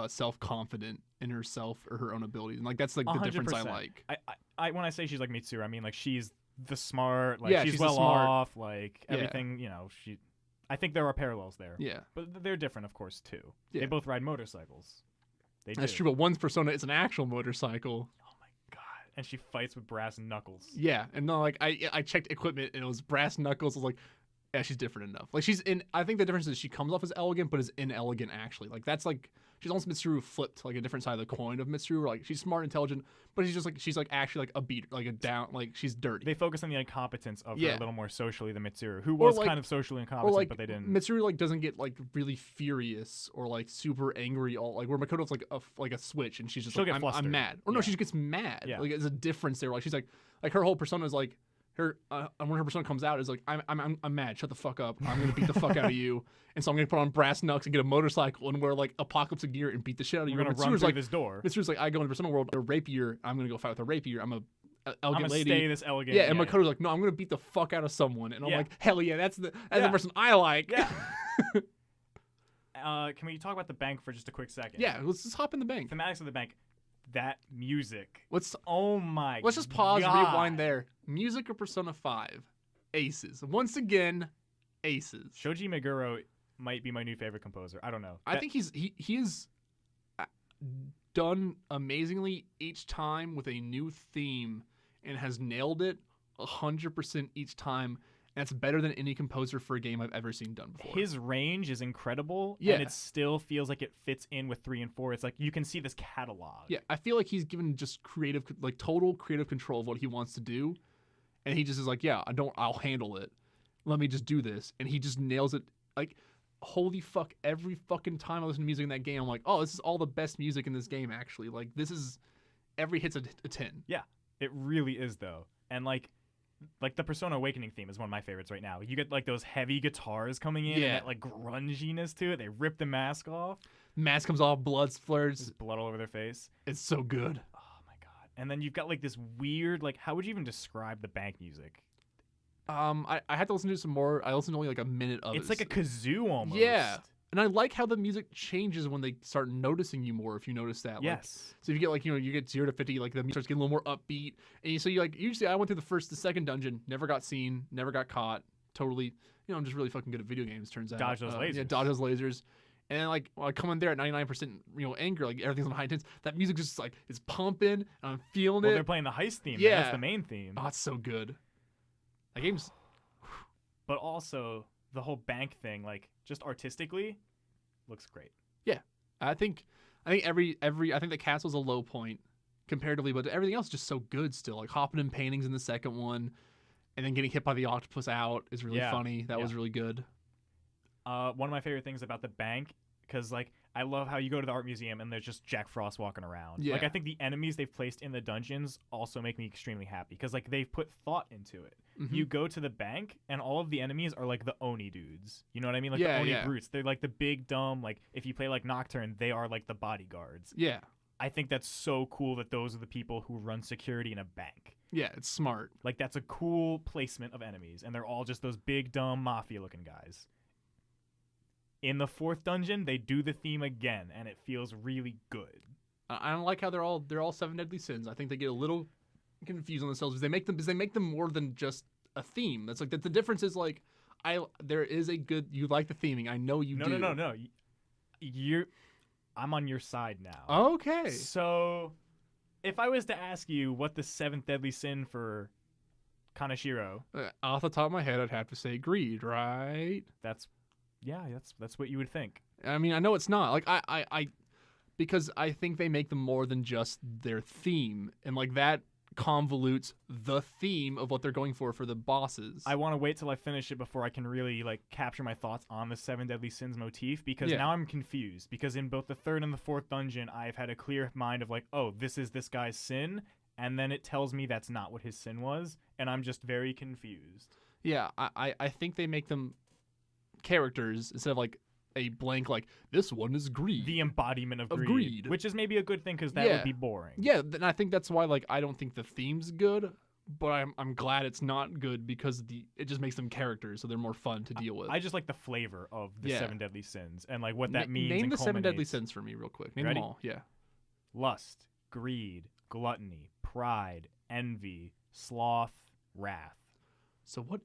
self-confident in herself or her own abilities, and like that's like the 100%. Difference I like. I when I say she's like Mitsuru, I mean like she's the smart, like she's well smart. off, like everything, you know, I think there are parallels there. Yeah. But they're different, of course, too. Yeah. They both ride motorcycles. That's true, but one's persona is an actual motorcycle. Oh my god. And she fights with brass knuckles. Yeah, and no, like I checked equipment and it was brass knuckles. I was like, yeah, she's different enough. Like I think the difference is she comes off as elegant, but is inelegant actually. Like that's like she's almost Mitsuru flipped, like a different side of the coin of Mitsuru. Like she's smart, intelligent, but she's like actually like a beat, like a down, like she's dirty. They focus on the incompetence of her a little more socially than Mitsuru, who was kind of socially incompetent, but they didn't. Mitsuru like doesn't get like really furious or like super angry, all like where Makoto's like a switch, and she's just like I'm mad, or no, she just gets mad. Yeah. Like there's a difference there. Like she's like her whole persona is like. When her persona comes out is like I'm mad. Shut the fuck up. I'm gonna beat the fuck out of you. And so I'm gonna put on brass knucks and get a motorcycle and wear like apocalyptic gear and beat the shit out of you. We're gonna run through this door. Mitsuru's like I go into persona world. A rapier. I'm gonna go fight with a rapier. I'm a elegant I'm gonna lady. Stay this elegant. Yeah. And Makoto's like no, I'm gonna beat the fuck out of someone. And I'm like hell yeah, that's the person I like. Yeah. Can we talk about the bank for just a quick second? Yeah. Let's just hop in the bank. Thematics of the bank. That music. Let's just pause and rewind there. Music of Persona 5. Aces. Once again, aces. Shoji Meguro might be my new favorite composer. I don't know. I think he is done amazingly each time with a new theme and has nailed it 100% each time. And it's better than any composer for a game I've ever seen done before. His range is incredible, and it still feels like it fits in with 3 and 4. It's like you can see this catalog. Yeah, I feel like he's given just total creative control of what he wants to do, and he just is like, yeah, I'll handle it. Let me just do this, and he just nails it. Like, holy fuck! Every fucking time I listen to music in that game, I'm like, oh, this is all the best music in this game. Actually, like this is every hit's a 10. Yeah, it really is though, and like the Persona Awakening theme is one of my favorites right now. You get like those heavy guitars coming in and that like grunginess to it. They rip the mask off. Mask comes off, blood splurts. There's blood all over their face. It's so good. Oh my god. And then you've got like this weird, like how would you even describe the bank music? I had to listen to some more. I listened to only like a minute of it. It's like a kazoo almost. Yeah. And I like how the music changes when they start noticing you more. If you notice that, Yes. Like, so if you get like you get 0 to 50, like the music starts getting a little more upbeat, and so you like usually I went through the second dungeon, never got seen, never got caught, totally. I'm just really fucking good at video games. Turns out. Dodge those lasers. Yeah, dodge those lasers. And then, like, when I come in there at 99%, anger, like everything's on high intense. That music just like is pumping, and I'm feeling Well, it. they're playing the heist theme. Yeah, Man. That's the main theme. Oh, it's so good. That game's. But also the whole bank thing, like just artistically, looks great. Yeah, I think I think the castle's a low point comparatively, but everything else is just so good still. Like hopping in paintings in the second one, and then getting hit by the octopus out is really funny. That was really good. One of my favorite things about the bank, because like I love how you go to the art museum and there's just Jack Frost walking around. Yeah. Like I think the enemies they've placed in the dungeons also make me extremely happy because like they've put thought into it. Mm-hmm. You go to the bank and all of the enemies are like the Oni dudes. You know what I mean? Like Yeah, the Oni yeah. brutes. They're like the big dumb. Like if you play like Nocturne, they are like the bodyguards. Yeah. I think that's so cool that those are the people who run security in a bank. Yeah, it's smart. Like that's a cool placement of enemies, and they're all just those big dumb mafia-looking guys. In the fourth dungeon, they do the theme again, and it feels really good. I don't like how they're all seven deadly sins. I think they get a little confused on themselves because they make them more than just a theme. That's like the difference is like there is a good you like the theming. I know you do. No. I'm on your side now. Okay. So, if I was to ask you what the seventh deadly sin for Kaneshiro, Off the top of my head, I'd have to say greed, right? that's what you would think. I mean, I know it's not. Like I because I think they make them more than just their theme, and like that convolutes the theme of what they're going for the bosses. I want to wait till I finish it before I can really like capture my thoughts on the seven deadly sins motif because now I'm confused because in both the third and the fourth dungeon I've had a clear mind of like, oh, this is this guy's sin, and then it tells me that's not what his sin was, and I'm just very confused. Yeah, I think they make them characters instead of like a blank like this one is greed. The embodiment of greed. Which is maybe a good thing because that would be boring. Yeah, and I think that's why like I don't think the theme's good, but I'm glad it's not good because it just makes them characters so they're more fun to deal with. I just like the flavor of the seven deadly sins and like what that means. Name and the seven deadly culminates. sins for me real quick. Name Ready? them all. Yeah. Lust, greed, gluttony, pride, envy, sloth, wrath. So what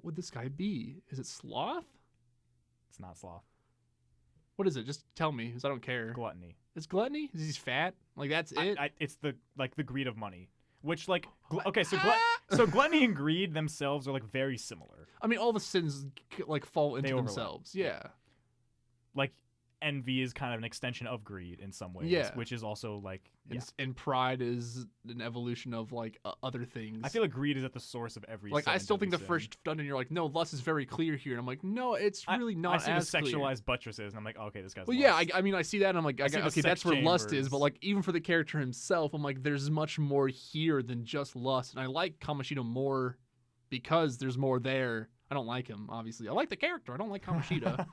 would this guy be? Is it sloth? It's not sloth. What is it? Just tell me, because I don't care. Gluttony. It's gluttony? Is he fat? Like that's it? It's the greed of money, which like okay, so gluttony and greed themselves are like very similar. I mean, all the sins like fall into overlap. themselves. Yeah. Like envy is kind of an extension of greed in some ways, Yeah. which is also like And pride is an evolution of like other things. I feel like greed is at the source of every. Like I seven still think the deadly sin. first dungeon you're like, no, lust is very clear here, and I'm like, no, it's really not. I see as the clear. sexualized buttresses, and I'm like, okay, this guy's. Well, lust. yeah, I mean, I see that, and I'm like, I see the okay, that's sex where lust is, chambers. but like even for the character himself, I'm like, there's much more here than just lust, and I like Kamoshida more because there's more there. I don't like him, obviously. I like the character. I don't like Kamoshida.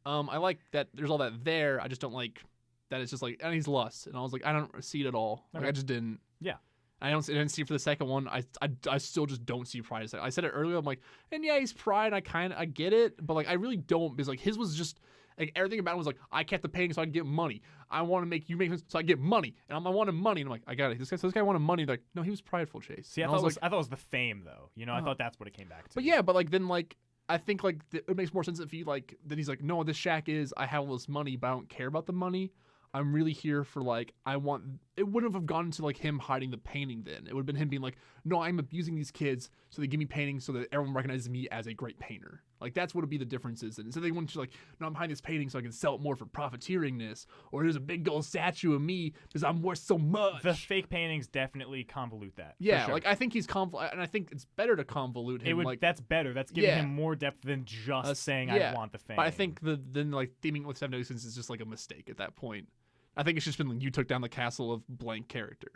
I like that there's all that there. I just don't like that it's just like, and he's lust, and I was like, I don't see it at all. Like Okay. I just didn't. Yeah. I didn't see it for the second one. I still just don't see pride. I said it earlier. I'm like, and yeah, he's pride. I get it, but like I really don't because like his was just like everything about him was like I kept the painting so I can get money. I want to make you make sense so I get money, and I wanted money. And I'm like, I got it. This guy wanted money. They're like, no, he was prideful, Chase. See, I And thought it was the fame though. You know, I thought that's what it came back to. But yeah, but like then like I think like it makes more sense if he like that he's like, no, this shack is I have all this money, but I don't care about the money. I'm really here for like I want. It wouldn't have gone to like him hiding the painting. Then it would have been him being like, no, I'm abusing these kids so they give me paintings so that everyone recognizes me as a great painter. Like that's what would be the difference is. And so they want to like, no, I'm hiding this painting so I can sell it more for profiteeringness, or there's a big gold statue of me because I'm worth so much. The fake paintings definitely convolute that. Yeah, for sure. like I think he's and I think it's better to convolute him. Like that's better. That's giving him more depth than just saying I want the fame. But I think then like theming with Seven Deadly Sins is just like a mistake at that point. I think it's just been like you took down the castle of blank character.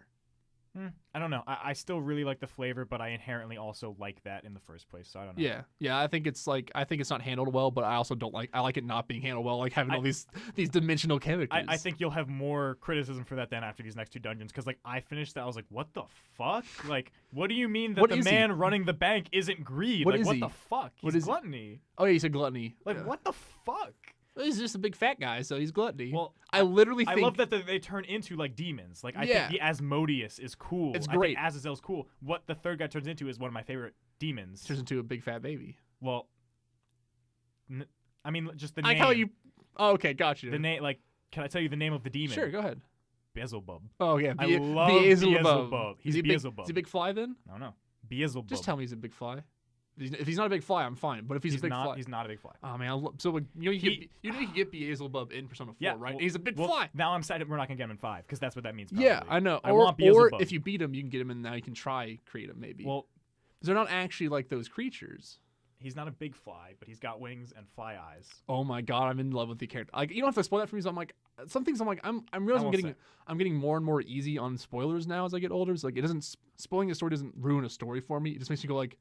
I don't know. I still really like the flavor, but I inherently also like that in the first place. So I don't know. Yeah. I think it's not handled well, but I also don't like. I like it not being handled well, like having all these dimensional characters. I think you'll have more criticism for that then after these next 2 dungeons, because like I finished that, I was like, what the fuck? Like, what do you mean that the man running the bank isn't greed? What the fuck? He's gluttony. Oh yeah, he said gluttony. Like what the fuck? He's just a big fat guy, so he's gluttony. Well, I literally think... I love that they turn into like demons. Like I think the Asmodeus is cool. It's great. I think Azazel's cool. What the third guy turns into is one of my favorite demons. Turns into a big fat baby. Well, I mean, just the name. I tell you. Oh, okay, gotcha. The name, like, can I tell you the name of the demon? Sure, go ahead. Beelzebub. Oh yeah, I love Beelzebub. Is he a big fly then? No, no. Beelzebub. Just tell me he's a big fly. If he's not a big fly, I'm fine. But if he's a big fly, he's not a big fly. Oh man, so like, you can get Beelzebub in Persona 4, right? Well, he's a big fly. Now I'm sad we're not gonna get him in 5 because that's what that means. Probably. Yeah, I know. Or if you beat him, you can get him in. Now you can try create him maybe. Well, they're not actually like those creatures. He's not a big fly, but he's got wings and fly eyes. Oh my god, I'm in love with the character. Like, you don't have to spoil that for me. So I'm like, some things I'm like, I'm realizing I'm getting more and more easy on spoilers now as I get older. It's like spoiling a story doesn't ruin a story for me. It just makes me go like,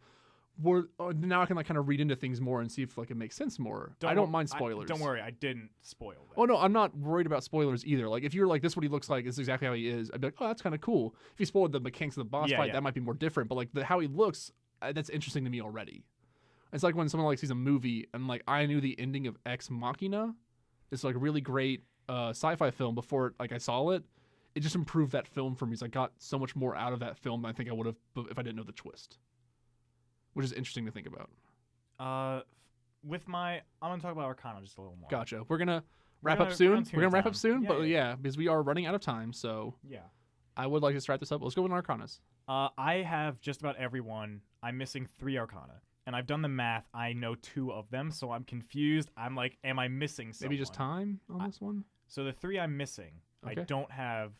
now I can like kind of read into things more and see if like it makes sense more. I don't mind spoilers. Don't worry, I didn't spoil that. Oh no, I'm not worried about spoilers either. Like if you're like, this is what he looks like, this is exactly how he is, I'd be like, oh, that's kind of cool. If you spoiled the mechanics of the boss fight, that might be more different. But like how he looks, that's interesting to me already. It's like when someone like sees a movie and like I knew the ending of Ex Machina. It's like a really great sci-fi film before like I saw it. It just improved that film for me. So I got so much more out of that film than I think I would have if I didn't know the twist. Which is interesting to think about. I'm gonna talk about Arcana just a little more. Gotcha. We're gonna wrap up soon. But yeah, because we are running out of time. So yeah, I would like to start this up. Let's go with Arcanas. I have just about everyone. I'm missing 3 Arcana, and I've done the math. I know 2 of them, so I'm confused. I'm like, am I missing someone? Maybe just time on this one. So the 3 I'm missing, okay. I don't have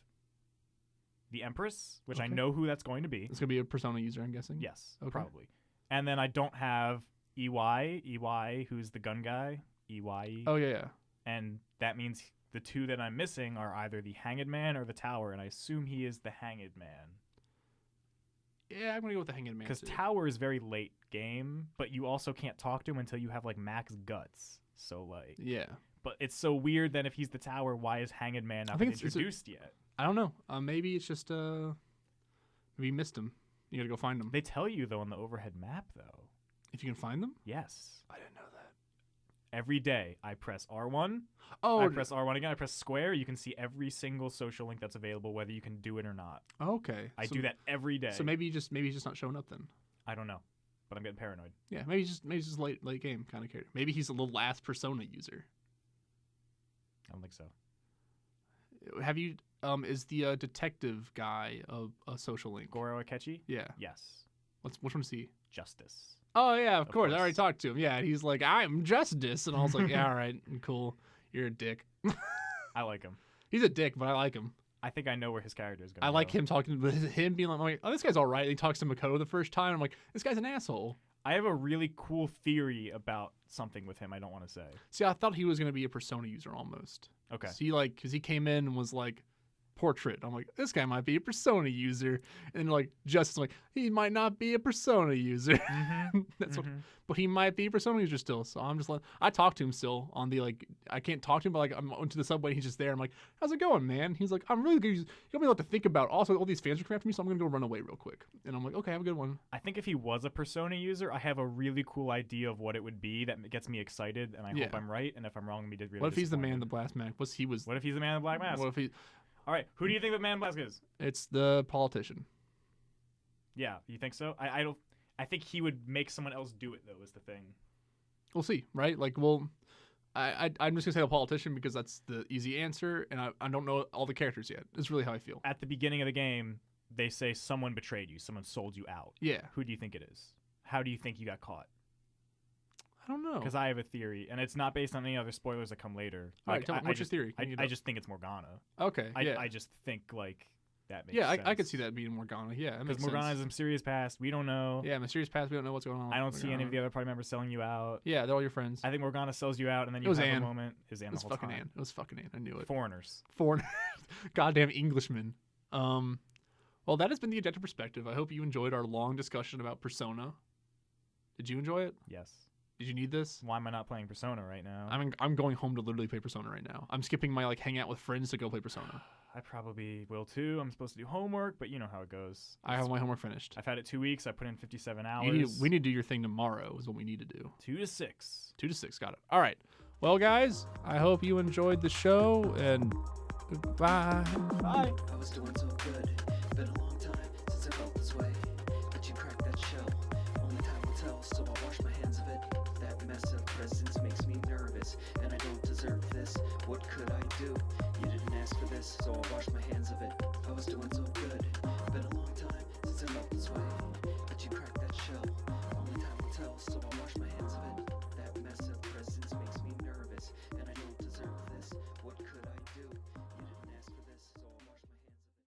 the Empress, which I know who that's going to be. It's gonna be a Persona user, I'm guessing. Yes, probably. And then I don't have EY, who's the gun guy. EY. Oh, yeah. And that means the 2 that I'm missing are either the Hanged Man or the Tower, and I assume he is the Hanged Man. Yeah, I'm going to go with the Hanged Man. Because Tower is very late game, but you also can't talk to him until you have, like, max guts. So, like... Yeah. But it's so weird that if he's the Tower, why is Hanged Man not been introduced yet? I don't know. Maybe it's just... maybe you missed him. You gotta go find them. They tell you, though, on the overhead map, though. If you can find them? Yes. I didn't know that. Every day, I press R1. Oh. I press R1 again. I press square. You can see every single social link that's available, whether you can do it or not. Okay. I do that every day. So maybe he's just not showing up then. I don't know, but I'm getting paranoid. Yeah, maybe he's just late game kind of character. Maybe he's the last Persona user. I don't think so. Have you... is the detective guy a social link? Goro Akechi? Yeah. Yes. Which one is he? Justice. Oh, yeah, of course. I already talked to him. Yeah, he's like, I'm Justice. And I was like, yeah, all right, cool. You're a dick. I like him. He's a dick, but I like him. I think I know where his character is going. I like him talking to him being like, oh, this guy's all right. He talks to Makoto the first time. I'm like, this guy's an asshole. I have a really cool theory about something with him I don't want to say. See, I thought he was going to be a Persona user almost. Okay. See, like, because he came in and was like, portrait. I'm like, this guy might be a Persona user. And like, Justice, like, he might not be a Persona user. Mm-hmm. That's what, but he might be a Persona user still. So I'm just like, I talk to him still on the, like, I can't talk to him, but like, I'm onto the subway. He's just there. I'm like, how's it going, man? He's like, I'm really good. You got me a lot to think about. Also, all these fans are coming after me, so I'm going to go run away real quick. And I'm like, okay, have a good one. I think if he was a Persona user, I have a really cool idea of what it would be that gets me excited, and I hope I'm right. And if I'm wrong, me did really. What if he's the man in the black mask? What if he's the man in the black mask? What if he? All right, who do you think the man in black is? It's the politician. Yeah, you think so? I don't. I think he would make someone else do it though. Is the thing. We'll see, right? Like, I'm just gonna say the politician because that's the easy answer, and I don't know all the characters yet. It's really how I feel. At the beginning of the game, they say someone betrayed you, someone sold you out. Yeah. Who do you think it is? How do you think you got caught? I don't know. Because I have a theory, and it's not based on any other spoilers that come later. Like, all right, what's your theory? I just think it's Morgana. Okay. I just think like that makes sense. I could see that being Morgana. Yeah, because Morgana has a mysterious past. We don't know. Yeah, mysterious past. We don't know what's going on. I don't see any of the other party members selling you out. Yeah, they're all your friends. I think Morgana sells you out, and then you have a moment. It was fucking Anne. It was fucking Anne. I knew it. Foreigners. Goddamn Englishmen. Well, that has been the Objective Perspective. I hope you enjoyed our long discussion about Persona. Did you enjoy it? Yes. Did you need this? Why am I not playing Persona right now? I'm going home to literally play Persona right now. I'm skipping my like hang out with friends to go play Persona. I probably will too. I'm supposed to do homework, but you know how it goes. I have my homework finished. I've had it 2 weeks. I put in 57 hours. We need to do your thing tomorrow is what we need to do. 2 to 6. 2 to 6, got it. All right. Well, guys, I hope you enjoyed the show, and goodbye. Bye. I was doing so good. Been a long time since I felt this way. But you cracked that shell. Only time will tell, so I'll wash my hands of it. That mess of presence makes me nervous, and I don't deserve this. What could I do? You didn't ask for this, so I'll wash my hands of it. I was doing so good.